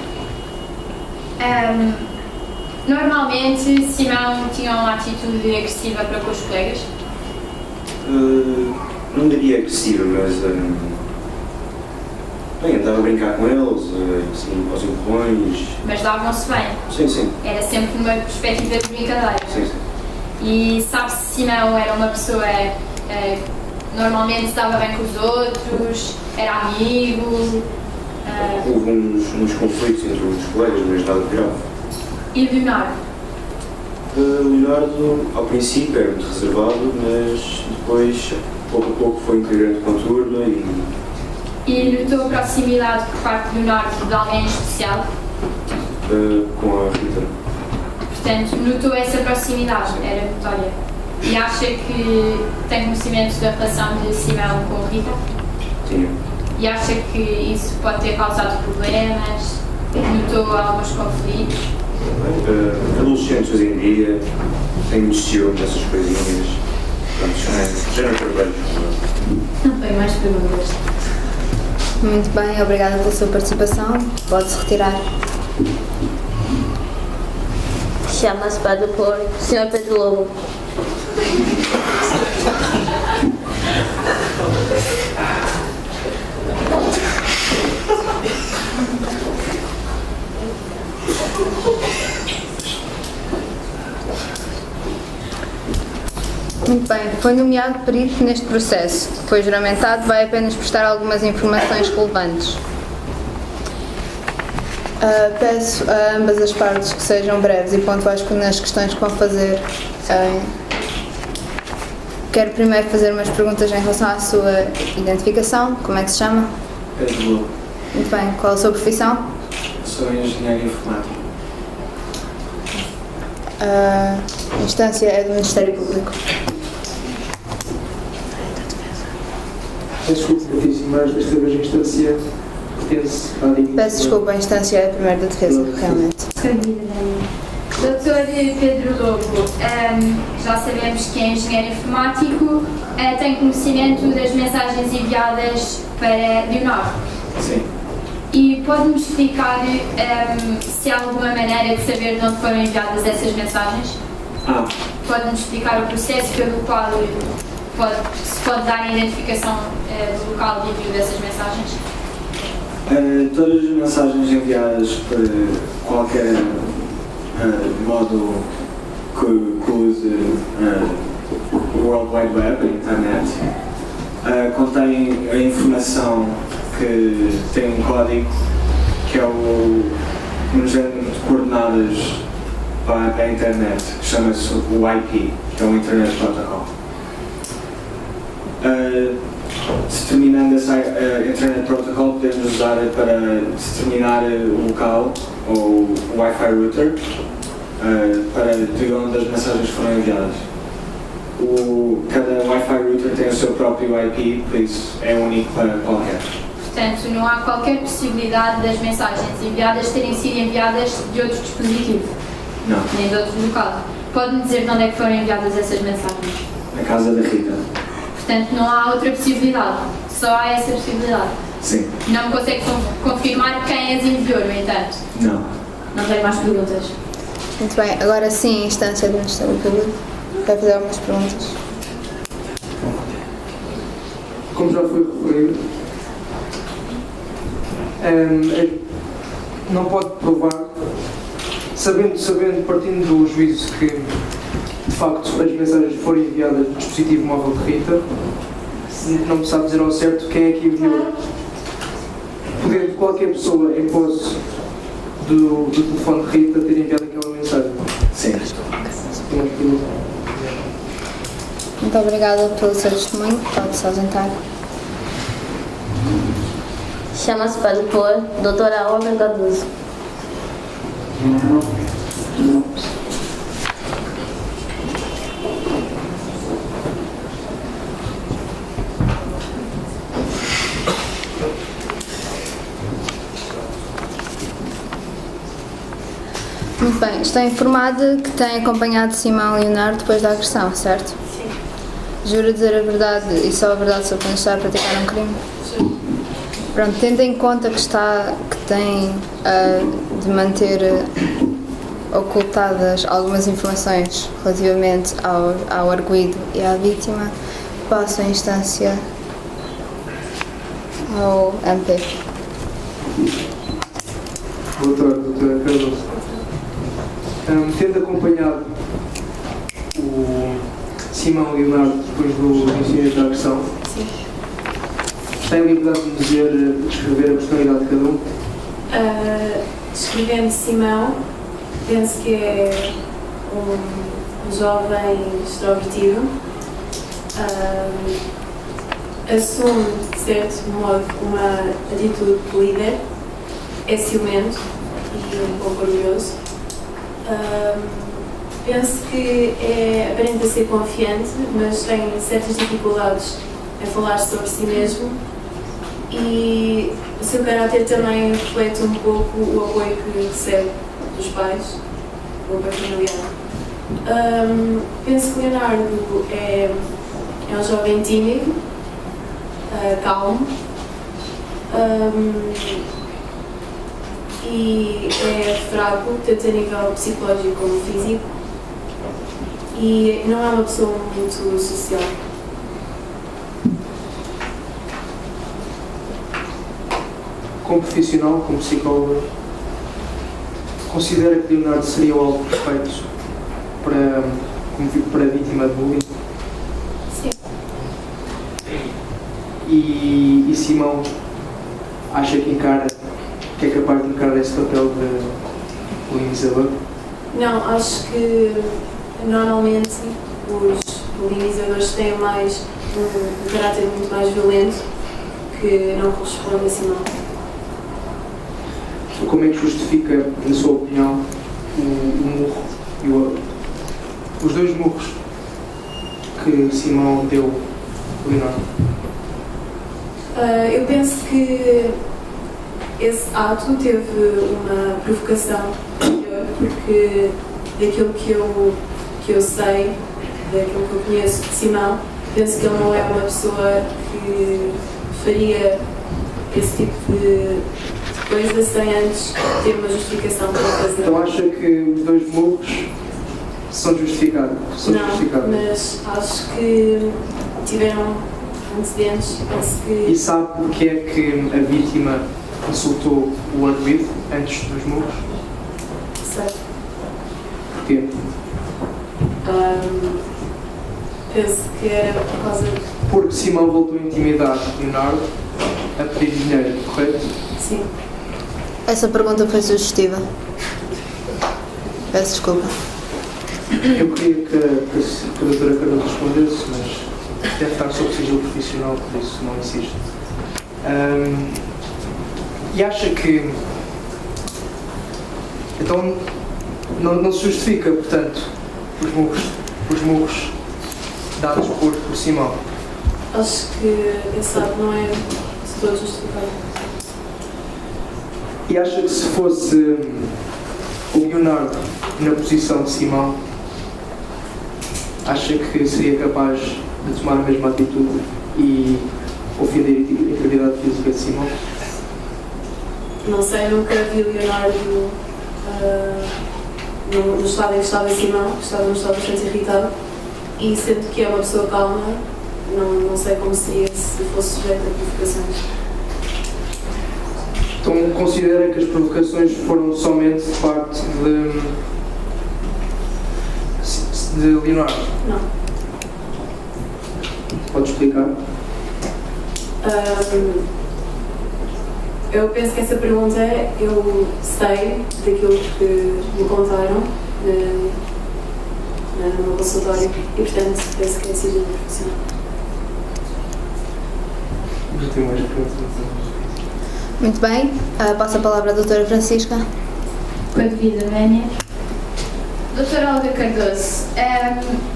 Normalmente, Simão tinha uma atitude agressiva para com os colegas? Não diria agressiva, mas bem, andava a brincar com eles, assim, aos empurrões. Mas davam-se bem? Sim, sim. Era sempre numa perspectiva de brincadeira? Sim, sim. E sabe se Simão era uma pessoa normalmente se dava bem com os outros, era amigo? Houve uns conflitos entre os colegas, mas nada de grave. E Leonardo? Leonardo, ao princípio, era muito reservado, mas depois, pouco a pouco, foi integrando com a turma E notou proximidade por parte de Leonardo de alguém especial? Com a Rita. Portanto, notou essa proximidade, era notória. E acha que tem conhecimento da relação de Simão com a Rita? Tinha. E acha que isso pode ter causado problemas? Notou alguns conflitos? Adolescentes hoje em dia têm muito ciúme dessas coisinhas. Portanto, já não trabalho. Não tenho mais perguntas. Muito bem, obrigada pela sua participação. Pode-se retirar. Chama-se para depor Sr. Pedro Lobo. Muito bem, foi nomeado perito neste processo. Foi juramentado, vai apenas prestar algumas informações relevantes. Peço a ambas as partes que sejam breves e pontuais nas questões que vão fazer. Quero primeiro fazer umas perguntas em relação à sua identificação. Como é que se chama? Pedro Lobo. Muito bem. Qual a sua profissão? Sou engenheiro informático. A instância é do Ministério Público. Desculpe, mas desta vez a instância pertence à digníssima... Peço desculpa, a instância é a primeira da defesa, realmente. Doutor Pedro Lobo, já sabemos que é engenheiro informático, tem conhecimento das mensagens enviadas para Leonardo. Sim. E pode-nos explicar se há alguma maneira de saber de onde foram enviadas essas mensagens? Pode-nos explicar o processo pelo qual se pode dar a identificação do local de envio dessas mensagens? Todas as mensagens enviadas por qualquer modo que use o World Wide Web, a internet, contém a informação que tem um código que é um género de coordenadas para a internet, que chama-se o IP, que é o Internet Protocol. Determinando essa Internet Protocol, podemos usar para determinar o local ou o Wi-Fi router para de onde as mensagens foram enviadas. Cada Wi-Fi router tem o seu próprio IP, por isso é único para qualquer. Portanto, não há qualquer possibilidade das mensagens enviadas terem sido enviadas de outro dispositivo? Não. Nem de outro local? Pode-me dizer de onde é que foram enviadas essas mensagens? Na casa da Rita. Portanto, não há outra possibilidade? Só há essa possibilidade? Sim. Não me consegue confirmar quem as enviou, no entanto? Não. Não tenho mais perguntas. Muito bem, agora sim, a instância do Ministério Público. Vai fazer algumas perguntas. Como já foi referido, não pode provar, sabendo, partindo do juízo que, de facto, as mensagens foram enviadas do dispositivo móvel de Rita, não me sabe dizer ao certo quem é que enviou. Podendo qualquer pessoa em posse do telefone de Rita ter enviado aquela mensagem. Sim. Muito obrigada pelo seu testemunho. Pode se ausentar. Chama-se para depor doutora Olga Cardoso. Muito bem, estou informada que tem acompanhado Simão Leonardo depois da agressão, certo? Sim. Jura dizer a verdade e só a verdade sobre quando está a praticar um crime? Sim. Pronto, tendo em conta que tem de manter ocultadas algumas informações relativamente ao arguido e à vítima, passo a instância ao MP. Boa tarde, doutora Cardoso. Tendo acompanhado o Simão Leonardo depois do incidente da agressão, Sim. tem a liberdade de dizer, descrever a personalidade de cada um? Descrevendo Simão, penso que é um jovem extrovertido, assume, de certo modo, uma atitude de líder, é ciumento e um pouco orgulhoso. Penso que aparenta ser confiante, mas tem certas dificuldades em falar sobre si mesmo, e o seu caráter também reflete um pouco o apoio que recebe dos pais, o apoio familiar. Penso que Leonardo é um jovem tímido, calmo, e é fraco, tanto a nível psicológico como físico, e não é uma pessoa muito social. Como profissional, como psicóloga, considera que Leonardo seria o alvo perfeito para a vítima de bullying? Sim. E Simão acha que é capaz de encarar esse papel de polinizador? Não, acho que normalmente os polinizadores têm mais um caráter muito mais violento que não corresponde a Simão. como é que justifica, na sua opinião, o murro e os dois murros que Simão deu ao Leonardo? Eu penso que esse ato teve uma provocação maior, porque daquilo que eu sei, daquilo que eu conheço de Simão, penso que ele não é uma pessoa que faria esse tipo de coisa sem antes ter uma justificação para fazer. Então acha que os dois murros são justificados? Não, mas acho que tiveram antecedentes. E sabe porque é que a vítima insultou o arguido antes dos murros? Sei. Porquê? Penso que era por causa de... Porque Simão voltou a intimidar Leonardo a pedir dinheiro, correto? Sim. Essa pergunta foi sugestiva. Peço desculpa. Eu queria que a doutora Carol respondesse, mas deve estar sob sigilo profissional, por isso não insisto. E acha que... Então, não se justifica, portanto, os murros dados por Simão? Acho que esse ato não é de todo justificado. E acha que se fosse o Leonardo na posição de Simão, acha que seria capaz de tomar a mesma atitude e ofender a integridade física de Simão? Não sei, nunca vi Leonardo no estado em que estava Simão, estava num estado bastante irritado, e sendo que é uma pessoa calma, não sei como seria se fosse sujeito a provocações. Então considera que as provocações foram somente de parte de Leonardo? Não. Pode explicar? Eu penso que essa pergunta eu sei daquilo que me contaram no meu consultório e, portanto, penso que é sigilo profissional. Já tenho mais perguntas. Muito bem. Passo a palavra à doutora Francisca. Com a devida vénia. Doutora Olga Cardoso,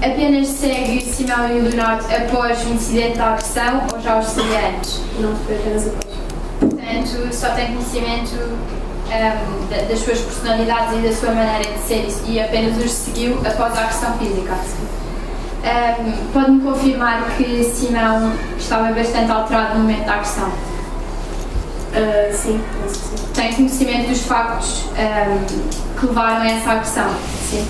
apenas segue Simão e o Leonardo após o incidente da agressão ou já os seguia antes? Não, foi apenas após. Portanto, só tem conhecimento das suas personalidades e da sua maneira de ser e apenas os seguiu após a agressão física. Pode-me confirmar que Simão estava bastante alterado no momento da agressão? Sim, penso que sim. Tem conhecimento dos factos que levaram a essa agressão? Sim.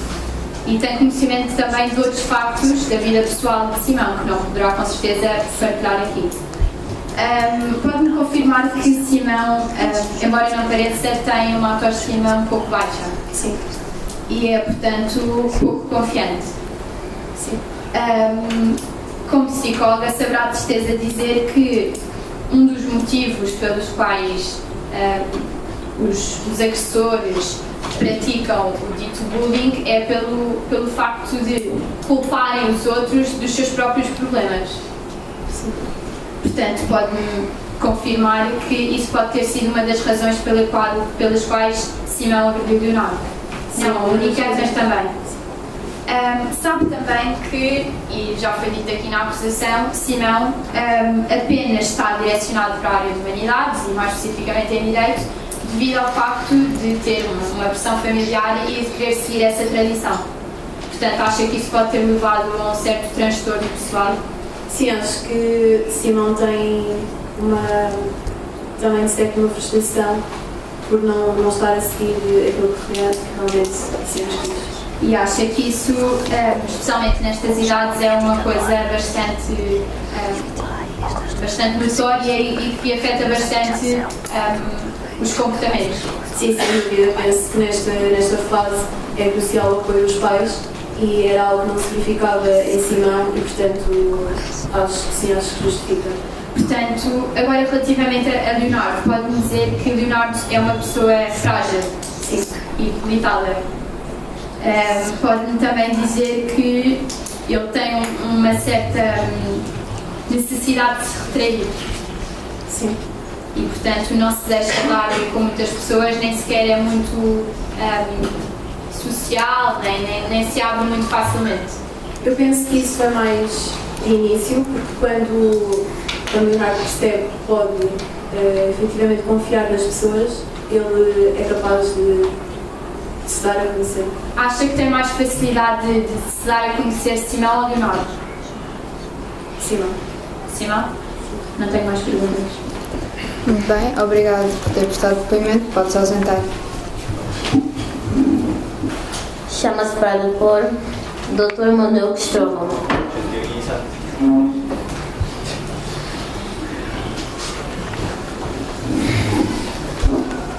E tem conhecimento também de outros factos da vida pessoal de Simão, que não poderá com certeza partilhar aqui. Pode-me confirmar que Simão, embora não pareça, tem uma autoestima um pouco baixa? Sim. E é, portanto, pouco confiante? Sim. Como psicóloga, saberá de certeza dizer que um dos motivos pelos quais os agressores praticam o dito bullying é pelo facto de culparem os outros dos seus próprios problemas. Sim. Portanto, pode-me confirmar que isso pode ter sido uma das razões pelas quais Simão agrediu Leonardo? Não a única, mas também. Sabe também que, e já foi dito aqui na acusação, Simão apenas está direcionado para a área de humanidades e mais especificamente em direito, devido ao facto de ter uma pressão familiar e de querer seguir essa tradição. Portanto, acha que isso pode ter levado a um certo transtorno pessoal? Sim, acho que Simão tem também de certo uma frustração por não estar a seguir aquilo que realmente se diz. E acha que isso, especialmente nestas idades, é uma coisa bastante notória e que afeta bastante os comportamentos? Sim, sem dúvida. Penso que nesta fase é crucial o apoio dos pais e era algo que não se verificava em Simão e, portanto, acho que justifica. Portanto, agora relativamente a Leonardo, pode-me dizer que Leonardo é uma pessoa frágil? Sim. E debilitada? Pode-me também dizer que ele tem uma certa necessidade de se retrair? Sim. e portanto não se deixa dar com muitas pessoas, nem sequer é muito social, nem se abre muito facilmente. Eu penso que isso vai mais de início, porque quando o Leonardo percebe que pode efetivamente confiar nas pessoas, ele é capaz de se dar a conhecer. Acha que tem mais facilidade de se dar a conhecer Simão ou Leonardo? Simão. Simão? Não tenho mais perguntas. Muito bem, obrigado por ter prestado depoimento. Pode-se ausentar. Chama-se para depor Dr. Manuel Cristóvão.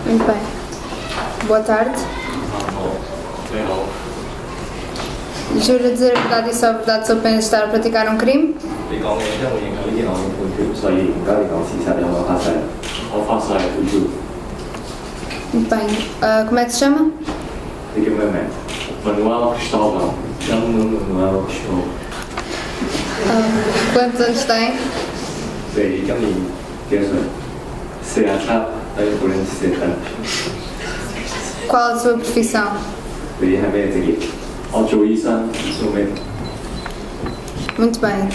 Muito bem. Boa tarde. Jura dizer a verdade e só a verdade sob pena de estar a praticar um crime? Muito bem. Como é que se chama? Manuel Cristóvão. Manuel Cristóvão. Quantos anos tem? 今年幾歲？47，喺本年47。 Qual a sua profissão? 你係咩職業？我做醫生，做咩？ Muito bem.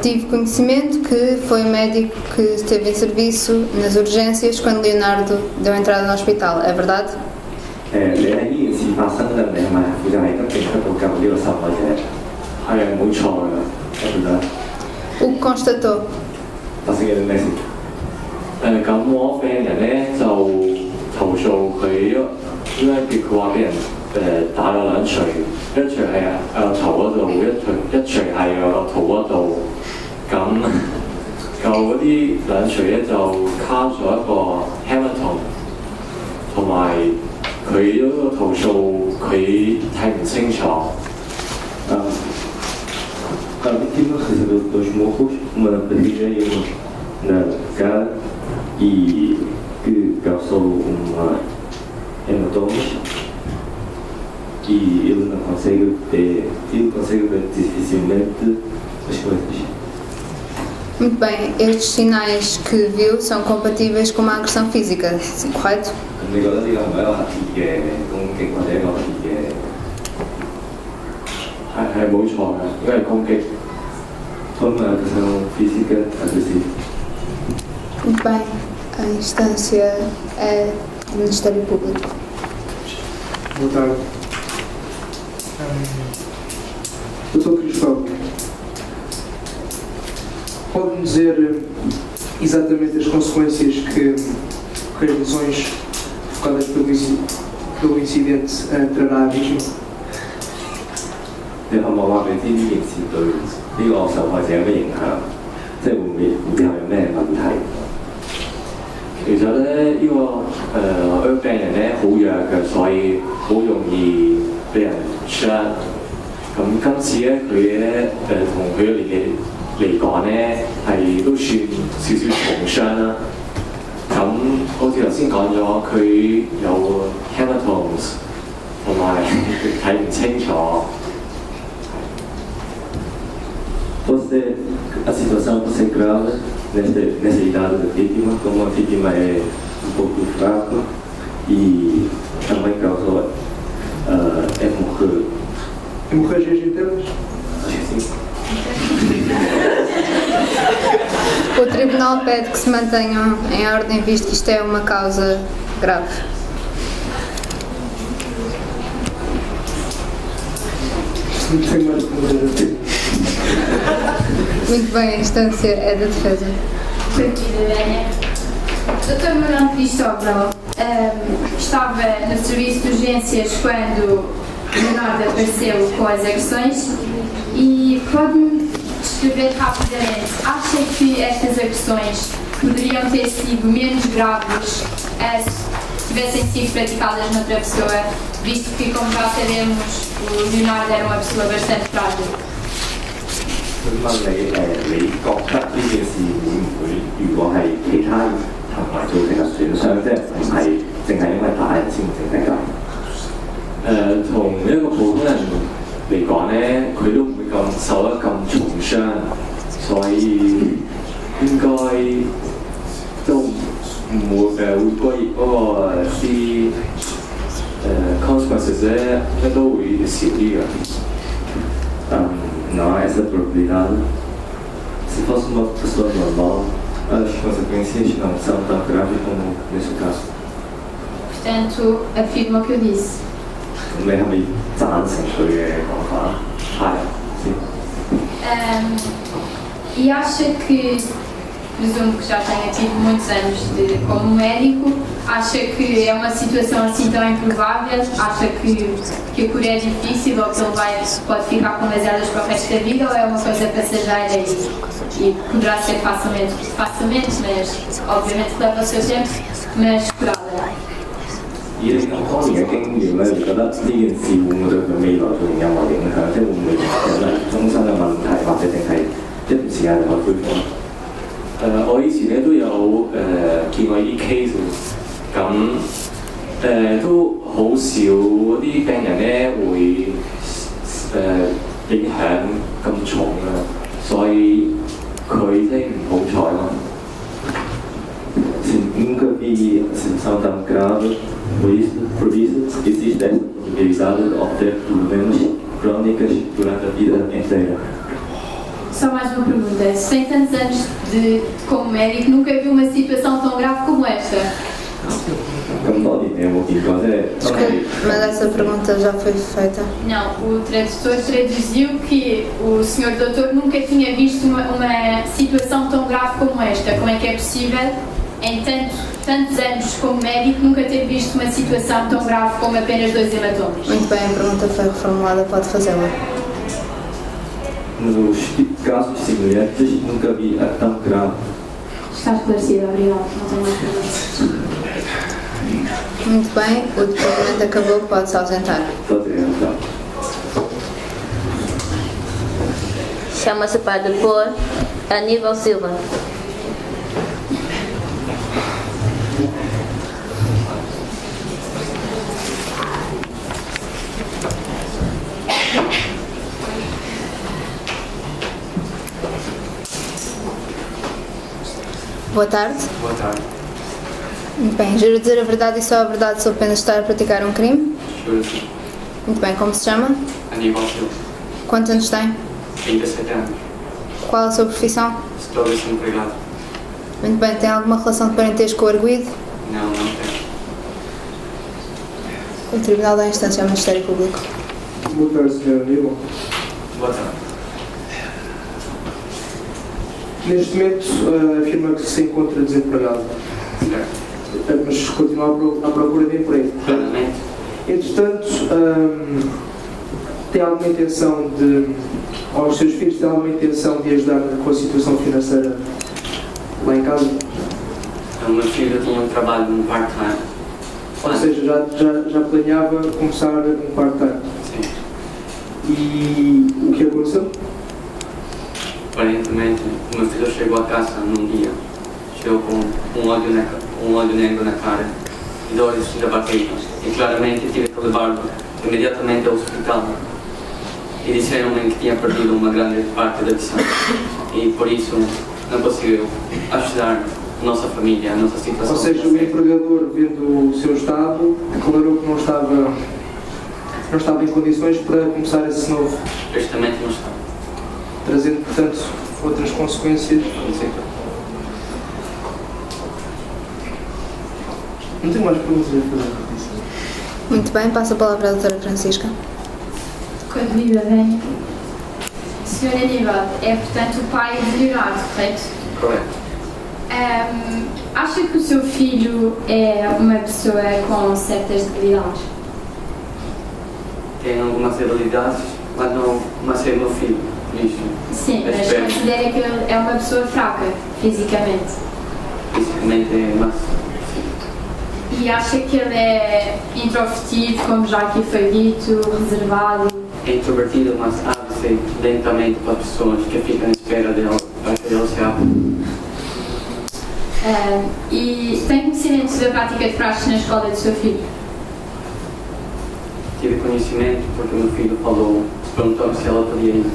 Tive conhecimento que foi o médico que esteve em serviço nas urgências quando Leonardo deu entrada no hospital. É verdade? 你喺呢件事發生嗰陣，你係咪負責係急症室度救呢個受害者？係啊，冇錯㗎，係咪啊？ O que constatou? 發生咗啲咩事？咁我 friend 人咧就投訴佢，因為佢話俾人打咗兩錘，一錘係頭嗰度，一錘係個肚嗰度，咁就嗰啲兩錘咧就卡咗一個 hematome， 同埋佢嗰個投訴佢睇唔清楚。A vítima recebeu 2 murros, uma na barriga e uma na cara, e que causou uma hematomas, e ele consegue ver dificilmente as coisas. Muito bem. Estes sinais que viu são compatíveis com uma agressão física, correto? 咁你覺得呢個係咪一個合意嘅攻擊或者一個合意嘅？係冇錯嘅，因為攻擊。Foi uma agressão física agressiva. Muito bem. A instância é do Ministério Público. Boa tarde. Dr. Cristóvão, pode-me dizer exatamente as consequências que as lesões provocadas pelo incidente trará à vítima? 你可唔可以話俾知呢件事對呢個受害者有咩影響？即係會唔會以後有咩問題？其實咧，呢個病人咧好弱嘅，所以好容易俾人傷。咁今次咧，佢咧同佢嘅年紀嚟講咧，係都算少少重傷啦。咁好似頭先講咗，佢有 hematomas 同埋睇唔清楚。A situação pode ser grave nessa idade da vítima, como a vítima é um pouco fraca e também causou hemorragias internas? Acho que sim. O Tribunal pede que se mantenham em ordem, visto que isto é uma causa grave. Não tenho mais perguntas a ter. Muito bem, a instância é da defesa. Dr. Manuel Cristóvão estava no serviço de urgências quando Leonardo apareceu com as agressões e pode-me descrever rapidamente, acha que estas agressões poderiam ter sido menos graves se tivessem sido praticadas noutra pessoa, visto que, como já sabemos, o Leonardo era uma pessoa bastante frágil? 問你覺得呢件事會唔會，如果係其他行為造成嘅損傷，即係唔係淨係因為打人先會整體㗎？同一個普通人嚟講咧，佢都唔會受得咁重傷，所以應該都唔會嗰個啲consequences 咧都會少啲嘅。Não há essa probabilidade. Se fosse uma pessoa normal, as consequências não são tão graves como nesse caso. Portanto, afirma o que eu disse. 你係咪贊成佢嘅講法？係，sim. E acha que, presumo que já tenha tido muitos anos como médico, acha que é uma situação assim tão improvável? Acha que a cura é difícil ou que ele pode ficar com lesadas para o resto da vida, ou é uma coisa passageira e poderá ser facilmente, mas obviamente leva o seu tempo, mas curada? 以你咁多年嘅經驗咧，你覺得呢件事會唔會對佢未來造成任何影響？即係會唔會引嚟終身嘅問題，或者定係一段時間就可以恢復？我以前咧都有見過啲 case， 咁都好少啲病人咧會影響咁重啦，所以佢咧唔好彩咯。Nunca vi a situação tão grave, por isso existe essa possibilidade de obter problemas crônicos durante a vida inteira. Só mais uma pergunta. Se tem tantos anos como médico, nunca viu uma situação tão grave como esta? Desculpe, mas essa pergunta já foi feita. Não, o tradutor traduziu que o senhor doutor nunca tinha visto uma situação tão grave como esta. Como é que é possível, em tantos anos como médico, nunca ter visto uma situação tão grave como apenas 2 hematomas? Muito bem, a pergunta foi reformulada, pode fazê-la. Nos casos semelhantes, nunca vi tão grave. Está esclarecido, obrigado. Não tenho mais perguntas. Muito bem, o depoimento acabou, pode-se ausentar. Chama-se Padre por Aníbal Silva. Boa tarde. Boa tarde. Muito bem, juro dizer a verdade e só a verdade sob pena de estar a praticar um crime? Juro sim. Muito bem, como se chama? Aníbal Silva. Quantos anos tem? 37 anos. Qual a sua profissão? Estou desempregado. Muito bem, tem alguma relação de parentesco com o arguido? Não, não tenho. O Tribunal da Instância ao Ministério Público. Boa tarde, Sr. Aníbal. Boa tarde. Neste momento afirma que se encontra desempregado. Certo. Mas continua à procura de emprego. Claramente. Entretanto, tem alguma intenção de, ou os seus filhos têm alguma intenção de ajudar com a situação financeira lá em casa? O meu filho tinha um trabalho no part-time. Ou seja, já planeava começar um part-time? Sim. E o que aconteceu? Aparentemente, o meu filho chegou a casa num dia, chegou com um olho negro na cara e dores da barriga. E claramente tive que levá-lo imediatamente ao hospital. E disseram-me que tinha perdido uma grande parte da visão. E por isso não conseguiu ajudar a nossa família, a nossa situação. Ou seja, o empregador, vendo o seu estado, declarou que não estava em condições para começar esse novo. Justamente não está. Trazendo, portanto, outras consequências. Não tenho mais perguntas a fazer. Muito bem, passo a palavra à doutora Francisca. Quando viva venha. Sr. Aníbal, é portanto o pai de Leonardo, correto? Correto. Acha que o seu filho é uma pessoa com certas debilidades? Tem algumas debilidades, mas não é meu filho. Isso. Sim, mas considera que ele é uma pessoa fraca, fisicamente? Fisicamente, mas... E acha que ele é introvertido, como já aqui foi dito, reservado? É introvertido, mas abre-se lentamente para pessoas que ficam à espera dele, para que ele se abra. E tem conhecimento da prática de praxes na escola do seu filho? Tive conhecimento porque o meu filho falou, perguntou-me se ela podia ir.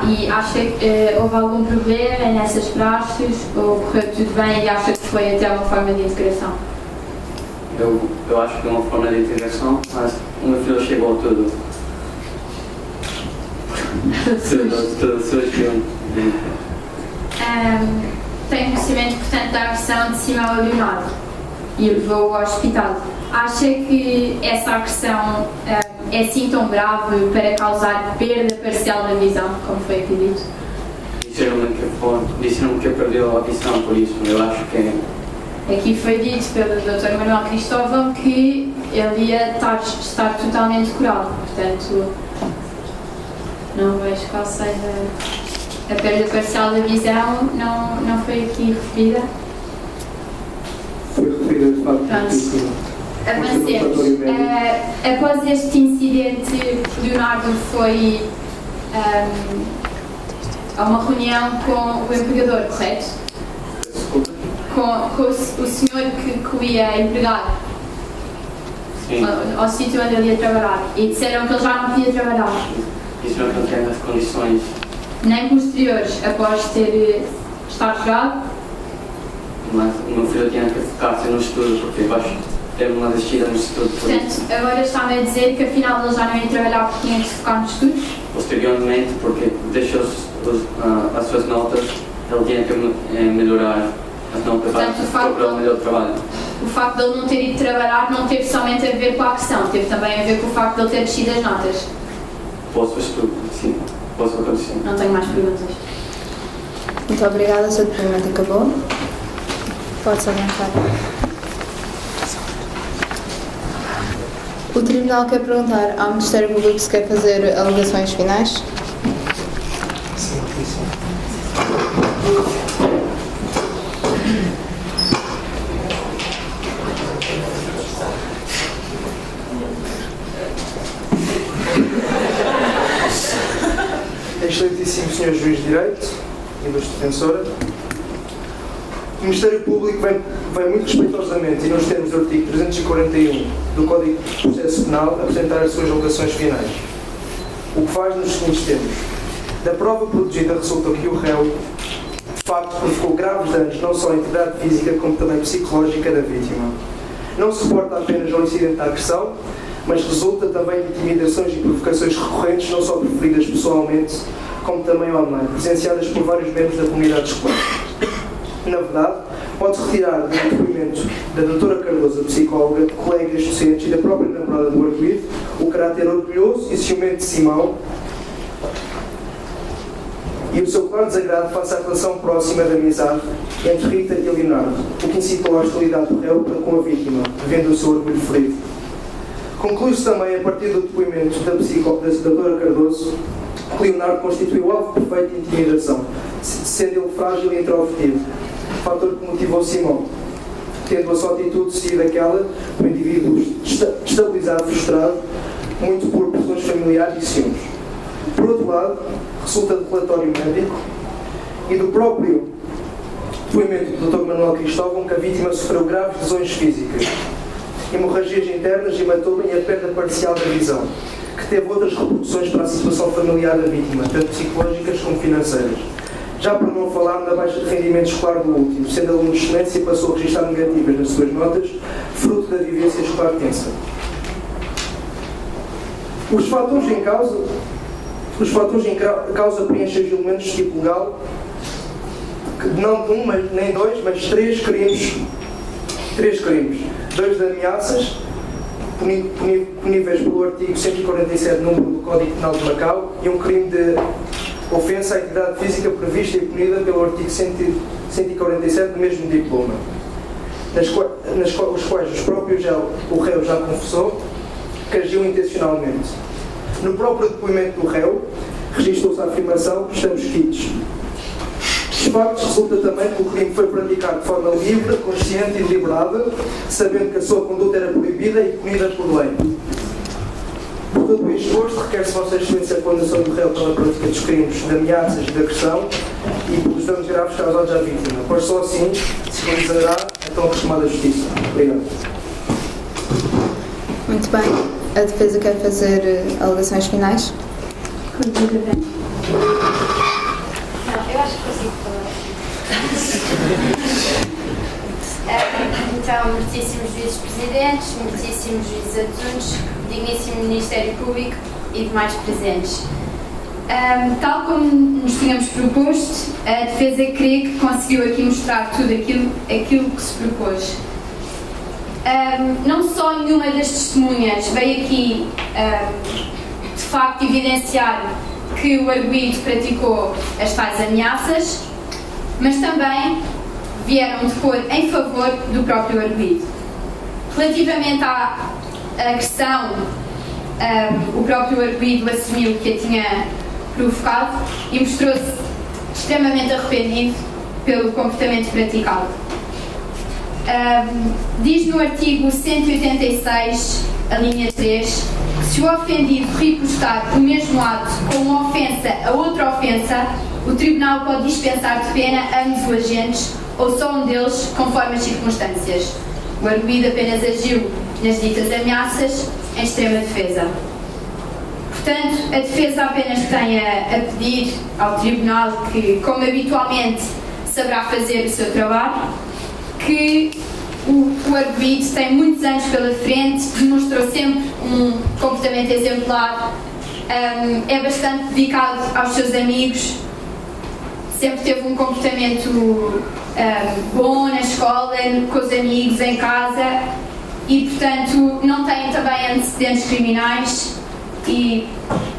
E acha que houve algum problema nessas praxes ou correu tudo bem e acha que foi até uma forma de integração? Eu acho que é uma forma de integração, mas o meu filho chegou tudo. Tudo surgiu. Tem conhecimento, portanto, da agressão de Simão a Leonardo e o levou ao hospital. Acha que essa agressão é assim tão grave para causar perda parcial da visão, como foi aqui dito? Disseram que perdeu a visão por isso, eu acho que... Aqui foi dito pelo Dr. Manuel Cristóvão que ele ia estar totalmente curado, portanto, não vejo qual seja a perda parcial da visão, não foi aqui referida. Foi referida de facto. Avancemos. Após este incidente, Leonardo foi a uma reunião com o empregador, correto? Com o senhor que o ia empregar. Sim. Ao sítio onde ele ia trabalhar. E disseram que ele já não podia trabalhar. Disseram que não tem as condições. Nem posteriores, após ter estado jogado. Mas o meu filho tinha que focar-se no estudo, porque acho teve uma descida no estudo. Portanto, agora está-me a dizer que afinal ele já não ia trabalhar porque tinha que se focar nos estudos? Posteriormente, porque deixou as suas notas, ele tinha que melhorar as notas para procurar um melhor trabalho. O facto de ele não ter ido trabalhar não teve somente a ver com a agressão, teve também a ver com o facto de ele ter descido as notas? Posso acontecer. Não tenho mais perguntas. Muito obrigada, o seu depoimento acabou. Pode-se avançar. O Tribunal quer perguntar ao Ministério Público se quer fazer alegações finais. Excelentíssimo Sr. Juiz de Direito e Ilustre Defensora, o Ministério Público vai muito respeitosamente e nos termos do artigo 341 do Código de Processo Penal apresentar as suas alegações finais. O que faz nos seguintes termos. Da prova produzida resulta que o réu, de facto, provocou graves danos não só à integridade física como também psicológica da vítima. Não se reporta apenas ao incidente da agressão, mas resulta também de intimidações e provocações recorrentes, não só preferidas pessoalmente, como também online, presenciadas por vários membros da comunidade escolar. Na verdade, pode-se retirar do depoimento da doutora Cardoso, psicóloga, de colegas docentes e da própria namorada do arguido, o caráter orgulhoso e ciumento de Simão e o seu claro desagrado face à relação próxima de amizade entre Rita e Leonardo, o que incitou a hostilidade do réu para com a vítima, devendo o seu orgulho ferido. Conclui-se também, a partir do depoimento da doutora Cardoso, que Leonardo constituiu alvo perfeito de intimidação, sendo ele frágil e introvertido, fator que motivou Simão, tendo a sua atitude seguida aquela do indivíduo destabilizado, frustrado, muito por pressões familiares e ciúmes. Por outro lado, resulta do relatório médico e do próprio depoimento do Dr. Manuel Cristóvão que a vítima sofreu graves lesões físicas, hemorragias internas, hematoma e a perda parcial da visão, que teve outras repercussões para a situação familiar da vítima, tanto psicológicas como financeiras. Já para não falar na baixa de rendimento escolar do último, sendo aluno de excelência, passou a registrar negativas nas suas notas, fruto da vivência escolar tensa. Os fatores em causa preenchem os elementos de tipo legal, não um, nem dois, mas três crimes. 2 de ameaças, puníveis pelo artigo 147, número do Código Penal de Macau, e um crime de ofensa à integridade física prevista e punida pelo artigo 147 do mesmo diploma, os quais o réu já confessou que agiu intencionalmente. No próprio depoimento do réu, registrou-se a afirmação que estamos quites. Dos factos, resulta também que o crime foi praticado de forma livre, consciente e deliberada, sabendo que a sua conduta era proibida e punida por lei. Por tudo isto exposto, requer-se Vossa Excelência a condenação do réu pela prática dos crimes de ameaças e de agressão e pelos danos graves causados à vítima, pois só assim se realizará a tão acostumada justiça. Obrigado. Muito bem. A defesa quer fazer alegações finais? Não, eu acho que consigo falar. Então, meritíssimos juízes presidentes, meritíssimos juízes adjuntos, digníssimo Ministério Público e demais presentes. Tal como nos tínhamos proposto, a defesa creio que conseguiu aqui mostrar tudo aquilo que se propôs. Não só nenhuma das testemunhas veio aqui de facto evidenciar que o arguido praticou as tais ameaças, mas também vieram depor em favor do próprio arguido. Relativamente à agressão, o próprio arguido assumiu que a tinha provocado e mostrou-se extremamente arrependido pelo comportamento praticado. Diz no artigo 186, a linha 3, que se o ofendido repostar o mesmo ato com uma ofensa a outra ofensa, o Tribunal pode dispensar de pena ambos os agentes ou só um deles, conforme as circunstâncias. O arguido apenas agiu nas ditas ameaças em extrema defesa. Portanto, a defesa apenas tem a pedir ao Tribunal que, como habitualmente, saberá fazer o seu trabalho, que o arguido tem muitos anos pela frente, demonstrou sempre um comportamento exemplar, é bastante dedicado aos seus amigos, sempre teve um comportamento bom na escola, com os amigos, em casa e, portanto, não tem também antecedentes criminais e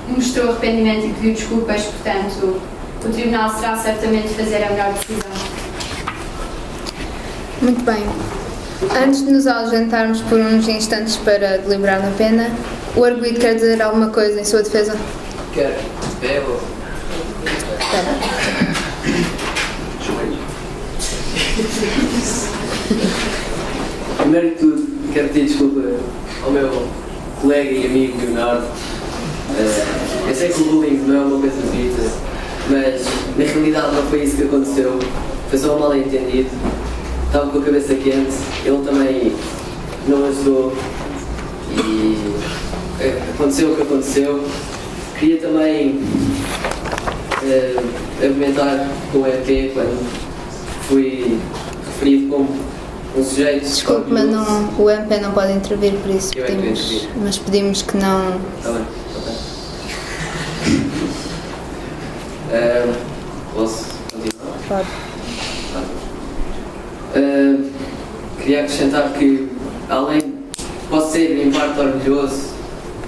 mostrou arrependimento e pediu desculpas, portanto, o Tribunal será certamente fazer a melhor decisão. Muito bem. Antes de nos ausentarmos por uns instantes para deliberar na pena, o arguido quer dizer alguma coisa em sua defesa? Quero. Bebo. Primeiro de tudo, quero pedir desculpa ao meu colega e amigo Leonardo. Eu sei que o bullying não é uma coisa bonita, mas na realidade não foi isso que aconteceu. Foi só um mal-entendido. Estava com a cabeça quente, ele também não ajudou e aconteceu o que aconteceu. Queria também argumentar com o EP quando fui referido como um sujeito. Desculpe, mas não, o MP não pode intervir, por isso pedimos, mas pedimos que não. Está bem, posso continuar? Pode. Queria acrescentar que, além, posso ser em parte orgulhoso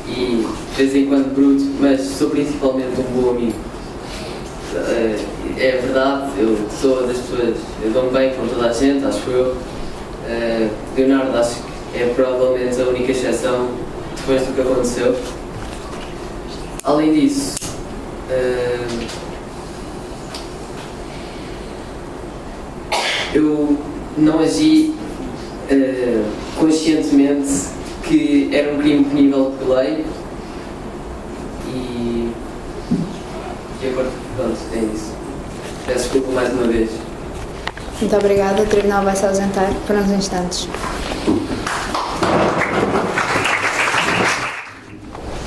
e de vez em quando bruto, mas sou principalmente um bom amigo. É verdade, eu sou das pessoas, eu dou-me bem com toda a gente, acho eu. Leonardo, acho que é provavelmente a única exceção depois do que aconteceu. Além disso, eu não agi conscientemente que era um crime punível por lei e agora, pronto, é isso. Peço desculpa mais uma vez. Muito obrigada, o Tribunal vai se ausentar por uns instantes.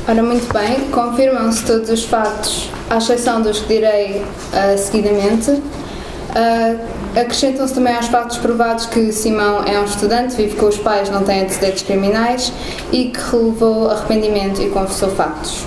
Ora, muito bem, confirmam-se todos os factos, à exceção dos que direi seguidamente. Acrescentam-se também aos factos provados que Simão é um estudante, vive com os pais, não tem antecedentes criminais e que relevou arrependimento e confessou factos.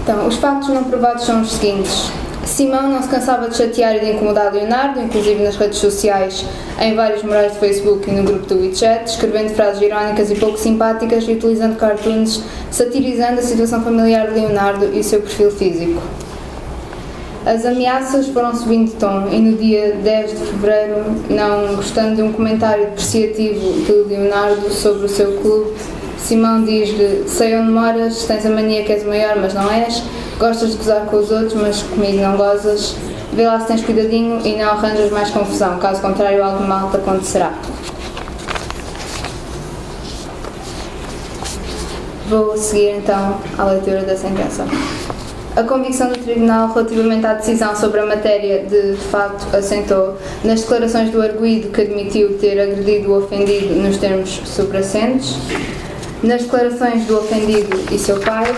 Então, os factos não provados são os seguintes. Simão não se cansava de chatear e de incomodar Leonardo, inclusive nas redes sociais, em vários murais de Facebook e no grupo do WeChat, escrevendo frases irónicas e pouco simpáticas e utilizando cartoons, satirizando a situação familiar de Leonardo e o seu perfil físico. As ameaças foram subindo de tom e no dia 10 de fevereiro, não gostando de um comentário depreciativo de Leonardo sobre o seu clube, Simão diz-lhe: sei onde moras, tens a mania que és o maior, mas não és, gostas de gozar com os outros, mas comigo não gozas, vê lá se tens cuidadinho e não arranjas mais confusão, caso contrário algo mal te acontecerá. Vou seguir então à leitura da sentença. A convicção do Tribunal relativamente à decisão sobre a matéria de facto assentou nas declarações do arguido que admitiu ter agredido o ofendido nos termos supracentes, nas declarações do ofendido e seu pai,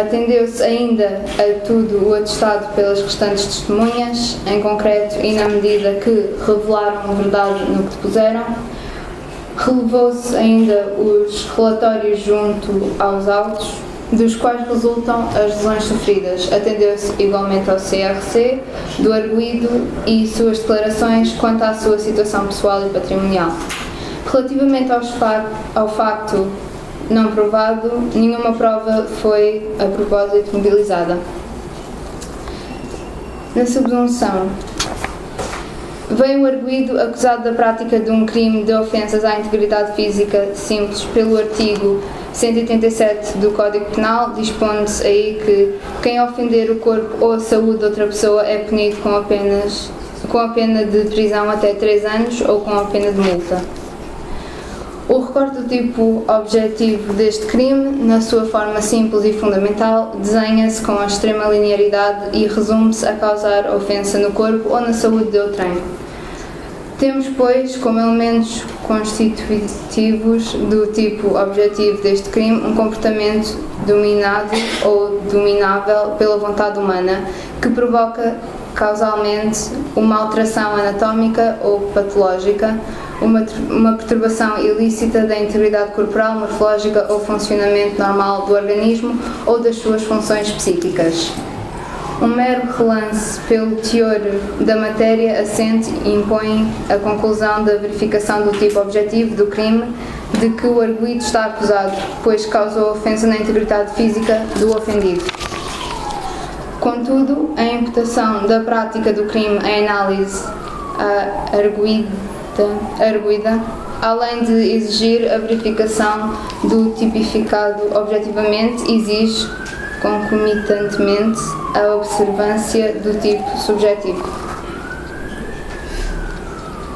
Atendeu-se ainda a tudo o atestado pelas restantes testemunhas, em concreto e na medida que revelaram verdade no que depuseram. Relevou-se ainda os relatórios junto aos autos, dos quais resultam as lesões sofridas. Atendeu-se igualmente ao CRC, do arguido e suas declarações quanto à sua situação pessoal e patrimonial. Relativamente ao facto não provado, nenhuma prova foi a propósito mobilizada. Na subsunção, veio o arguido acusado da prática de um crime de ofensas à integridade física simples pelo artigo 187 do Código Penal, dispondo-se aí que quem ofender o corpo ou a saúde de outra pessoa é punido com a pena de prisão até 3 anos ou com a pena de multa. O recorte do tipo objetivo deste crime, na sua forma simples e fundamental, desenha-se com a extrema linearidade e resume-se a causar ofensa no corpo ou na saúde de outrem. Temos, pois, como elementos constitutivos do tipo objetivo deste crime um comportamento dominado ou dominável pela vontade humana, que provoca causalmente uma alteração anatómica ou patológica, uma perturbação ilícita da integridade corporal, morfológica ou funcionamento normal do organismo ou das suas funções psíquicas. Um mero relance pelo teor da matéria assente e impõe a conclusão da verificação do tipo objetivo do crime de que o arguido está acusado, pois causou ofensa na integridade física do ofendido. Contudo, a imputação da prática do crime em análise arguida, além de exigir a verificação do tipificado objetivamente, exige concomitantemente a observância do tipo subjetivo.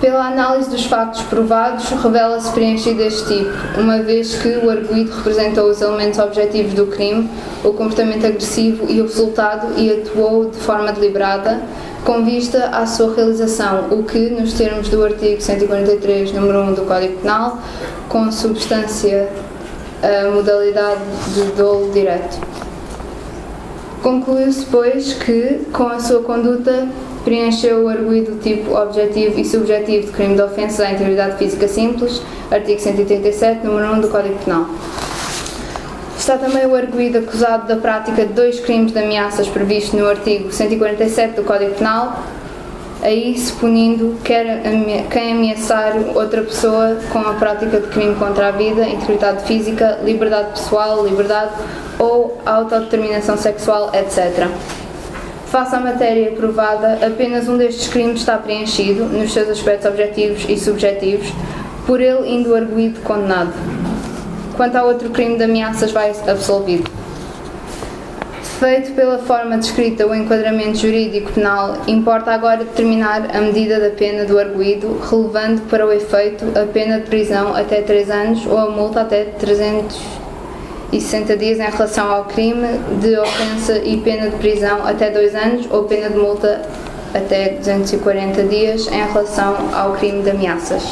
Pela análise dos factos provados, revela-se preenchido este tipo, uma vez que o arguido representou os elementos objetivos do crime, o comportamento agressivo e o resultado, e atuou de forma deliberada, com vista à sua realização, o que, nos termos do artigo 143, número 1 do Código Penal, com substância a modalidade de dolo direto. Concluiu-se, pois, que, com a sua conduta, preencheu o arguido do tipo objetivo e subjetivo de crime de ofensa à integridade física simples, artigo 187, número 1 do Código Penal. Está também o arguido acusado da prática de 2 crimes de ameaças previstos no artigo 147 do Código Penal, aí se punindo quem ameaçar outra pessoa com a prática de crime contra a vida, integridade física, liberdade pessoal, liberdade ou autodeterminação sexual, etc. Face à matéria provada, apenas um destes crimes está preenchido, nos seus aspectos objetivos e subjetivos, por ele indo o arguido condenado. Quanto ao outro crime de ameaças, vai absolvido. Feito pela forma descrita o enquadramento jurídico penal, importa agora determinar a medida da pena do arguido, relevando para o efeito a pena de prisão até 3 anos ou a multa até 360 dias em relação ao crime de ofensa e pena de prisão até 2 anos ou pena de multa até 240 dias em relação ao crime de ameaças.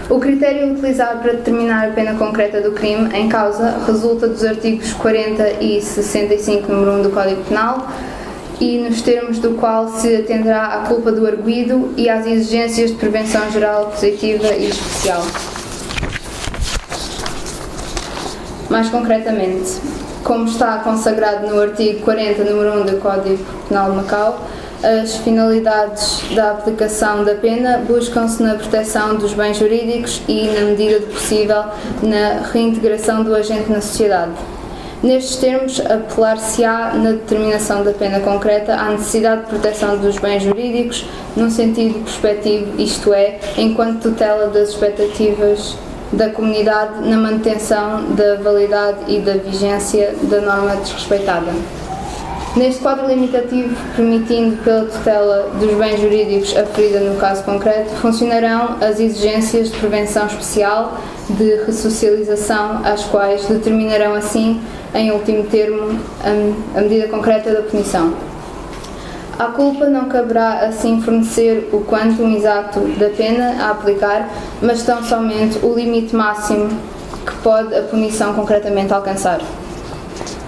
O critério utilizado para determinar a pena concreta do crime em causa resulta dos artigos 40 e 65, número 1 do Código Penal, e nos termos do qual se atenderá à culpa do arguido e às exigências de prevenção geral, positiva e especial. Mais concretamente, como está consagrado no artigo 40, número 1 do Código Penal de Macau, as finalidades da aplicação da pena buscam-se na proteção dos bens jurídicos e, na medida do possível, na reintegração do agente na sociedade. Nestes termos, apelar-se-á, na determinação da pena concreta, à necessidade de proteção dos bens jurídicos, num sentido prospectivo, isto é, enquanto tutela das expectativas da comunidade na manutenção da validade e da vigência da norma desrespeitada. Neste quadro limitativo, permitindo pela tutela dos bens jurídicos aferida no caso concreto, funcionarão as exigências de prevenção especial de ressocialização, as quais determinarão assim, em último termo, a medida concreta da punição. À culpa não caberá assim fornecer o quantum exato da pena a aplicar, mas tão somente o limite máximo que pode a punição concretamente alcançar.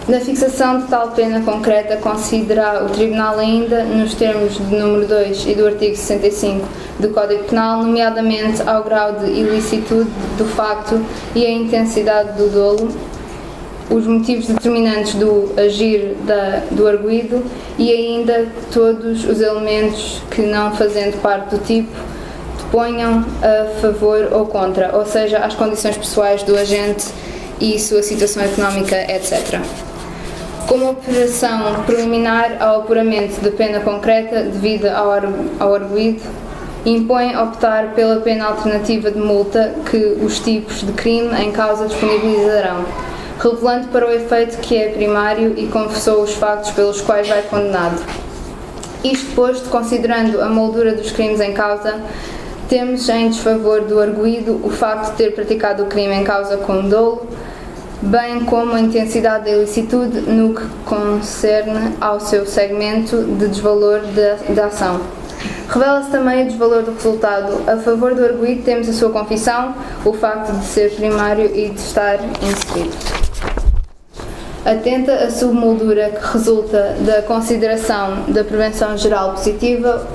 Na fixação de tal pena concreta, considerará o Tribunal ainda, nos termos do número 2 e do artigo 65 do Código Penal, nomeadamente ao grau de ilicitude do facto e a intensidade do dolo, os motivos determinantes do agir do arguido e ainda todos os elementos que, não fazendo parte do tipo, deponham a favor ou contra, ou seja, as condições pessoais do agente e sua situação económica, etc. Como operação preliminar ao apuramento de pena concreta devida ao arguido, impõe optar pela pena alternativa de multa que os tipos de crime em causa disponibilizarão, revelando para o efeito que é primário e confessou os factos pelos quais vai condenado. Isto posto, considerando a moldura dos crimes em causa, temos em desfavor do arguido o facto de ter praticado o crime em causa com dolo, bem como a intensidade da ilicitude no que concerne ao seu segmento de desvalor da ação. Revela-se também o desvalor do resultado. A favor do arguido temos a sua confissão, o facto de ser primário e de estar inserido. Atenta a submoldura que resulta da consideração da prevenção geral positiva,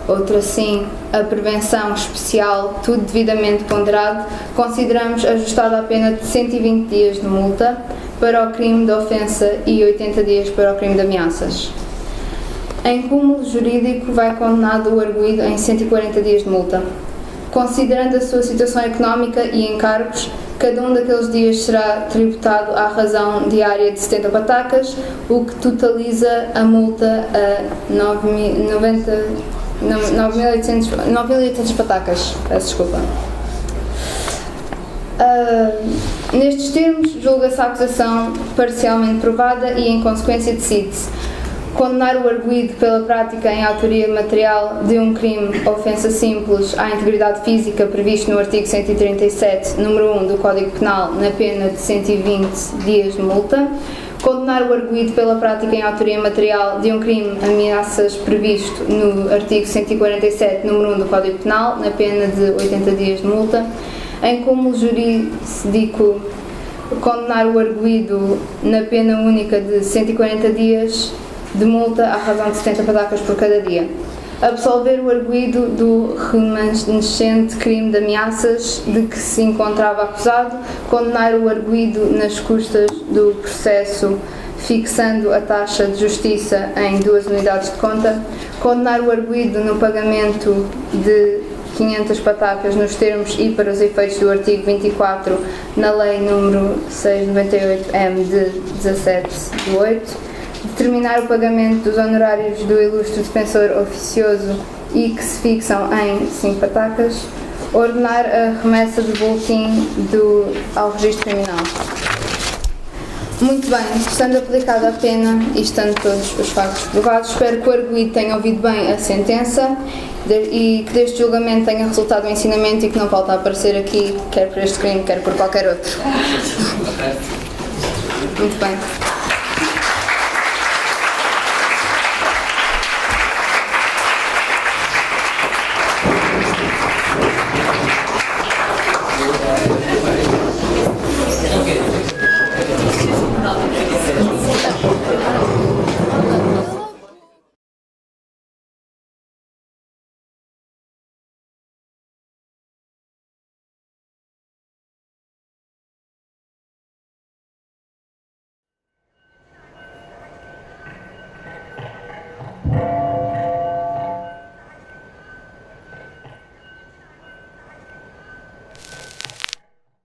outra sim, a prevenção especial, tudo devidamente ponderado, consideramos ajustada a pena de 120 dias de multa para o crime de ofensa e 80 dias para o crime de ameaças. Em cúmulo jurídico, vai condenado o arguido em 140 dias de multa. Considerando a sua situação económica e encargos, cada um daqueles dias será tributado à razão diária de 70 patacas, o que totaliza a multa a 9.800 patacas. Peço desculpa. Nestes termos, julga-se a acusação parcialmente provada e, em consequência, decide-se condenar o arguido pela prática em autoria material de um crime ofensa simples à integridade física previsto no artigo 137, número 1 do Código Penal, na pena de 120 dias de multa. Condenar o arguido pela prática em autoria material de um crime ameaças previsto no artigo 147, número 1 do Código Penal, na pena de 80 dias de multa. Em cúmulo jurídico, condenar o arguido na pena única de 140 dias de multa à razão de 70 patacas por cada dia. Absolver o arguido do remanescente crime de ameaças de que se encontrava acusado, condenar o arguido nas custas do processo, fixando a taxa de justiça em 2 unidades de conta, condenar o arguido no pagamento de 500 patacas nos termos e para os efeitos do artigo 24 na Lei número 698-M de 17/8, determinar o pagamento dos honorários do ilustre defensor oficioso e que se fixam em 5 patacas, ordenar a remessa do boletim ao registro criminal. Muito bem, estando aplicada a pena e estando todos os factos provados, espero que o arguido tenha ouvido bem a sentença e que deste julgamento tenha resultado um ensinamento e que não volte a aparecer aqui, quer por este crime, quer por qualquer outro. Muito bem.